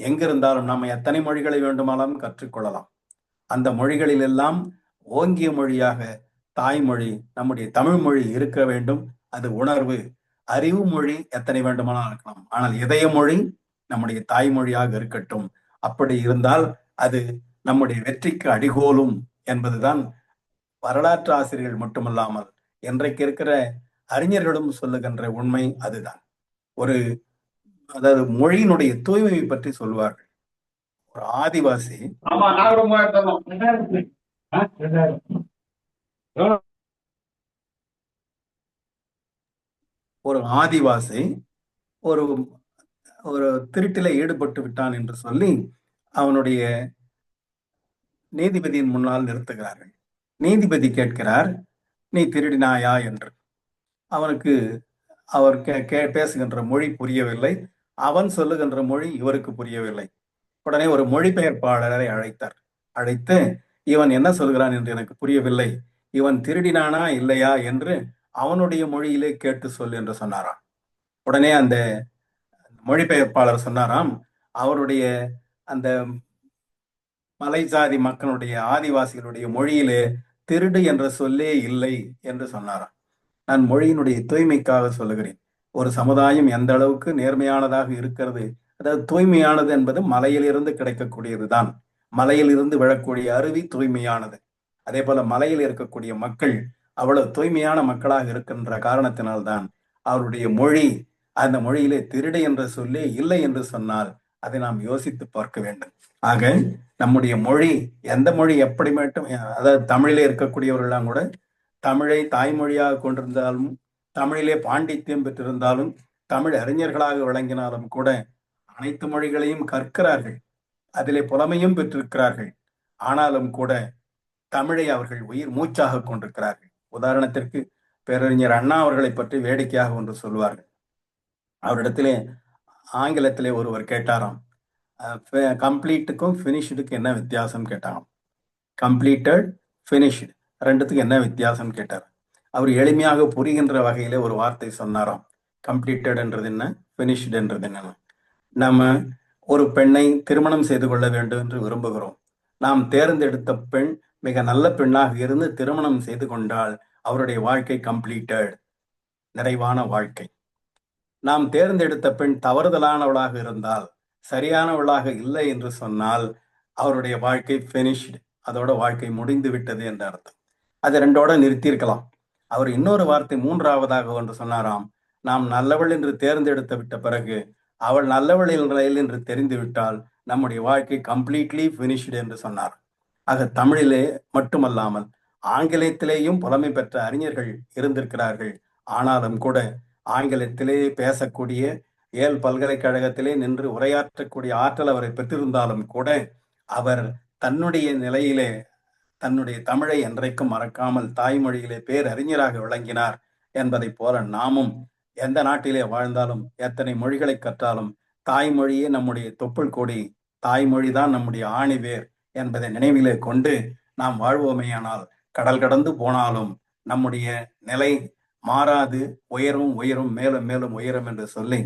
எங்கிருந்தாலும் நம்ம எத்தனை மொழிகளை வேண்டுமானாலும் கற்றுக்கொள்ளலாம். அந்த மொழிகளில் எல்லாம் ஓங்கிய மொழியாக தாய்மொழி நம்முடைய தமிழ் மொழி இருக்க வேண்டும். அது உணர்வு, அறிவு மொழி எத்தனை வேண்டுமானாலும் இருக்கலாம். ஆனால் இதய மொழி நம்முடைய தாய்மொழியாக இருக்கட்டும். அப்படி இருந்தால் அது நம்முடைய வெற்றிக்கு அடிகோலும் என்பதுதான் வரலாற்று ஆசிரியர்கள் மட்டுமல்லாமல் இன்றைக்கு இருக்கிற அறிஞர்களும் சொல்லுகின்ற உண்மை அதுதான். ஒரு அதாவது மொழியினுடைய தூய்மையை பற்றி சொல்வார்கள். ஒரு ஆதிவாசி ஒரு ஆதிவாசி ஒரு ஒரு திருட்டில ஈடுபட்டு விட்டான் என்று சொல்லி அவனுடைய நீதிபதியின் முன்னால் நிறுத்துகிறார்கள். நீதிபதி கேட்கிறார், நீ திருடினாயா என்று. அவனுக்கு அவர் பேசுகின்ற மொழி புரியவில்லை. அவன் சொல்லுகின்ற மொழி இவருக்கு புரியவில்லை. உடனே ஒரு மொழிபெயர்ப்பாளரை அழைத்தார். அழைத்து, இவன் என்ன சொல்கிறான் என்று எனக்கு புரியவில்லை, இவன் திருடினானா இல்லையா என்று அவனுடைய மொழியிலே கேட்டு சொல் என்று சொன்னாராம். உடனே அந்த மொழிபெயர்ப்பாளர் சொன்னாராம், அவருடைய அந்த மலை சாதி மக்களுடைய ஆதிவாசிகளுடைய மொழியிலே திருடு என்ற சொல்லே இல்லை என்று சொன்னாராம். நான் மொழியினுடைய தூய்மைக்காக சொல்லுகிறேன். ஒரு சமுதாயம் எந்த அளவுக்கு நேர்மையானதாக இருக்கிறது, அதாவது தூய்மையானது என்பது மலையிலிருந்து கிடைக்கக்கூடியதுதான். மலையில் இருந்து விழக்கூடிய அருவி தூய்மையானது. அதே போல மலையில் இருக்கக்கூடிய மக்கள் அவ்வளவு தூய்மையான மக்களாக இருக்கின்ற காரணத்தினால்தான் அவருடைய மொழி, அந்த மொழியிலே திருடு என்ற சொல்லே இல்லை என்று சொன்னால் அதை நாம் யோசித்து பார்க்க வேண்டும். ஆக நம்முடைய மொழி, எந்த மொழி எப்படி மட்டும், அதாவது தமிழிலே இருக்கக்கூடியவர்கள்லாம் கூட தமிழை தாய்மொழியாக கொண்டிருந்தாலும், தமிழிலே பாண்டித்யம் பெற்றிருந்தாலும், தமிழ் அறிஞர்களாக விளங்கினாலும் கூட அனைத்து மொழிகளையும் கற்கிறார்கள், அதிலே புலமையும் பெற்றிருக்கிறார்கள். ஆனாலும் கூட தமிழை அவர்கள் உயிர் மூச்சாக கொண்டிருக்கிறார்கள். உதாரணத்திற்கு பேரறிஞர் அண்ணா அவர்களை பற்றி வேடிக்கையாக ஒன்று சொல்வார்கள். அவரிடத்திலே ஆங்கிலத்திலே ஒருவர் கேட்டாராம், கம்ப்ளீட்டுக்கும் ஃபினிஷ்டுக்கும் என்ன வித்தியாசம் கேட்டாராம். கம்ப்ளீட்டட், ஃபினிஷ்டு ரெண்டுத்துக்கு என்ன வித்தியாசம் கேட்டார். அவர் எளிமையாக புரிகின்ற வகையில ஒரு வார்த்தை சொன்னாராம். கம்ப்ளீட்டட் என்றது என்ன, ஃபினிஷ்டு என்றது என்ன. நம்ம ஒரு பெண்ணை திருமணம் செய்து கொள்ள வேண்டும் என்று விரும்புகிறோம். நாம் தேர்ந்தெடுத்த பெண் மிக நல்ல பெண்ணாக இருந்து திருமணம் செய்து கொண்டால் அவருடைய வாழ்க்கை கம்ப்ளீட்டட், நிறைவான வாழ்க்கை. நாம் தேர்ந்தெடுத்த பெண் தவறுதலானவளாக இருந்தால், சரியானவளாக இல்லை என்று சொன்னால் அவருடைய வாழ்க்கை ஃபினிஷ்டு, அதோட வாழ்க்கை முடிந்து விட்டது என்ற அர்த்தம். அது ரெண்டோட நிறுத்தியிருக்கலாம். அவர் இன்னொரு வார்த்தை மூன்றாவதாக ஒன்று சொன்னாராம், நாம் நல்லவள் என்று தேர்ந்தெடுத்து விட்ட பிறகு அவள் நல்லவள் என்று தெரிந்து விட்டால் நம்முடைய வாழ்க்கை கம்ப்ளீட்லி ஃபினிஷ்டு என்று சொன்னார். ஆக தமிழிலே மட்டுமல்லாமல் ஆங்கிலத்திலேயும் புலமை பெற்ற அறிஞர்கள் இருந்திருக்கிறார்கள். ஆனாலும் கூட ஆங்கிலத்திலே பேசக்கூடிய, ஏல் பல்கலைக்கழகத்திலே நின்று உரையாற்றக்கூடிய ஆற்றல் அவரை பெற்றிருந்தாலும் கூட அவர் தன்னுடைய நிலையிலே தன்னுடைய தமிழை என்றைக்கும் மறக்காமல் தாய்மொழியிலே பேரறிஞராக விளங்கினார். என்பதை போல நாமும் எந்த நாட்டிலே வாழ்ந்தாலும், எத்தனை மொழிகளை கற்றாலும், தாய்மொழியே நம்முடைய தொப்புள் கொடி, தாய்மொழிதான் நம்முடைய ஆணிவேர் என்பதை நினைவிலே கொண்டு நாம் வாழ்வோமேயானால் கடல் கடந்து போனாலும் நம்முடைய நிலை மாறாது, உயரும் உயரும், மேலும் மேலும் உயரும் என்று சொல்லி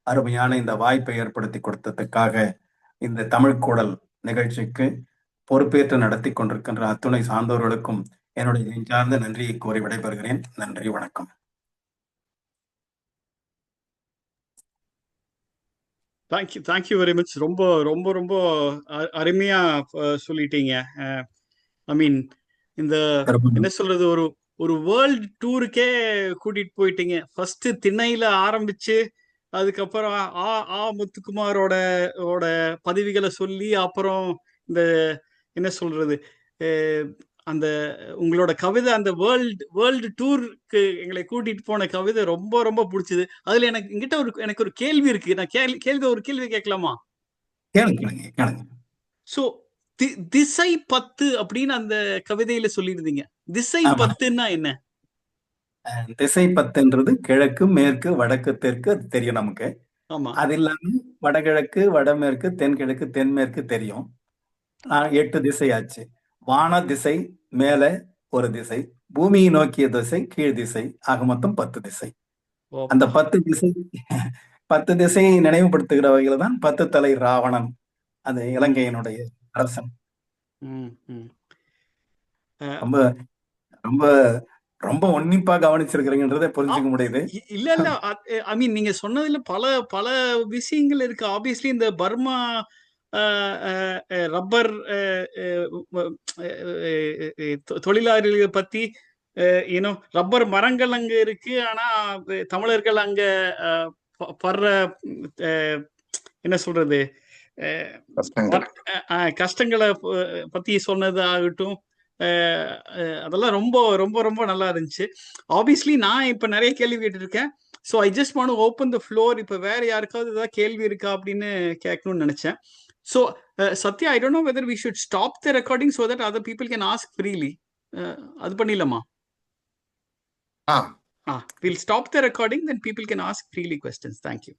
அருமையான இந்த வாய்ப்பை ஏற்படுத்தி கொடுத்ததுக்காக இந்த தமிழ்க்கூடல் நிகழ்ச்சிக்கு பொறுப்பேற்று நடத்தி கொண்டிருக்கின்ற அத்துணை சார்ந்தோர்களுக்கும் என்னுடைய நெஞ்சார்ந்த நன்றியை கோரி விடைபெறுகிறேன். நன்றி, வணக்கம். Thank you very much. ரொம்ப ரொம்ப ரொம்ப அருமையா சொல்லிட்டீங்க. ஐ மீன், இந்த என்ன சொல்றது, ஒரு ஒரு வேர்ல்டு டூருக்கே கூட்டிட்டு போயிட்டீங்க. ஃபர்ஸ்ட் திண்ணையில ஆரம்பிச்சு, அதுக்கப்புறம் முத்துக்குமாரோட பதவிகளை சொல்லி, அப்புறம் இந்த என்ன சொல்றது, அந்த உங்களோட கவிதை, அந்த வேர்ல்டு டூருக்கு எங்களை கூட்டிட்டு போன கவிதை ரொம்ப ரொம்ப பிடிச்சது. அதுல எனக்கு ஒரு கேள்வி இருக்கு. நான் ஒரு கேள்வி கேட்கலாமா? கேளுங்க கேளுங்க. சோ திசை 10 அப்படின்னு அந்த கவிதையில சொல்லியிருந்தீங்க. திசை ஆமா. 10ன்னா என்ன? திசை 10ன்றது கிழக்கு, மேற்கு, வடக்கு, தெற்கு அது தெரியும் நமக்கு. ஆமா. அது இல்லாம வடகிழக்கு, வடமேற்கு, தென்கிழக்கு, தென்மேற்கு தெரியும். 8 திசை ஆச்சு. வான திசை மேல ஒரு திசை, பூமியை நோக்கிய திசை கீழ் திசை, ஆக மொத்தம் 10 திசை. அந்த ஓப்பா. 10 திசை 10 திசையை நினைவுபடுத்துகிற வகையில தான் 10 தலை ராவணன், அந்த ம், இலங்கையினுடைய அரசன். ம், ம். அஹ், ரொம்ப ரொம்ப ரொம்ப உன்னிப்பா கவனிச்சிருக்கிறீங்கன்றதை ஆ- புரிஞ்சுக்க முடியுது. இல்ல இல்ல, ஐ மீன் நீங்க சொன்னதுல பல பல விஷயங்கள் இருக்கு. ஆப்வியஸ்லி இந்த பர்மா ரப்பர் தொழிலாளர்களை பத்தி, ஏன்னோ ரப்பர் மரங்கள் அங்க இருக்கு. ஆனா தமிழர்கள் அங்க படுற அஹ், என்ன சொல்றது, அஹ், கஷ்டங்கள். கஷ்டங்களை பத்தி சொன்னது ஆகட்டும். அதெல்லாம் ரொம்ப ரொம்ப ரொம்ப நல்லா இருந்துச்சு. ஆப்வியஸ்லி நான் இப்ப நிறைய கேள்வி கேட்டிருக்கேன். So I just want to open the floor. இப்ப வேற யாருக்காவது ஏதாவது கேள்வி இருக்கா அப்படின்னு கேட்கணும்னு நினைச்சேன். So Sathya, I don't know whether we should stop the recording so that other people can ask freely. அது பண்ணிடலாமா? I will stop the recording, then people can ask freely questions. Thank you.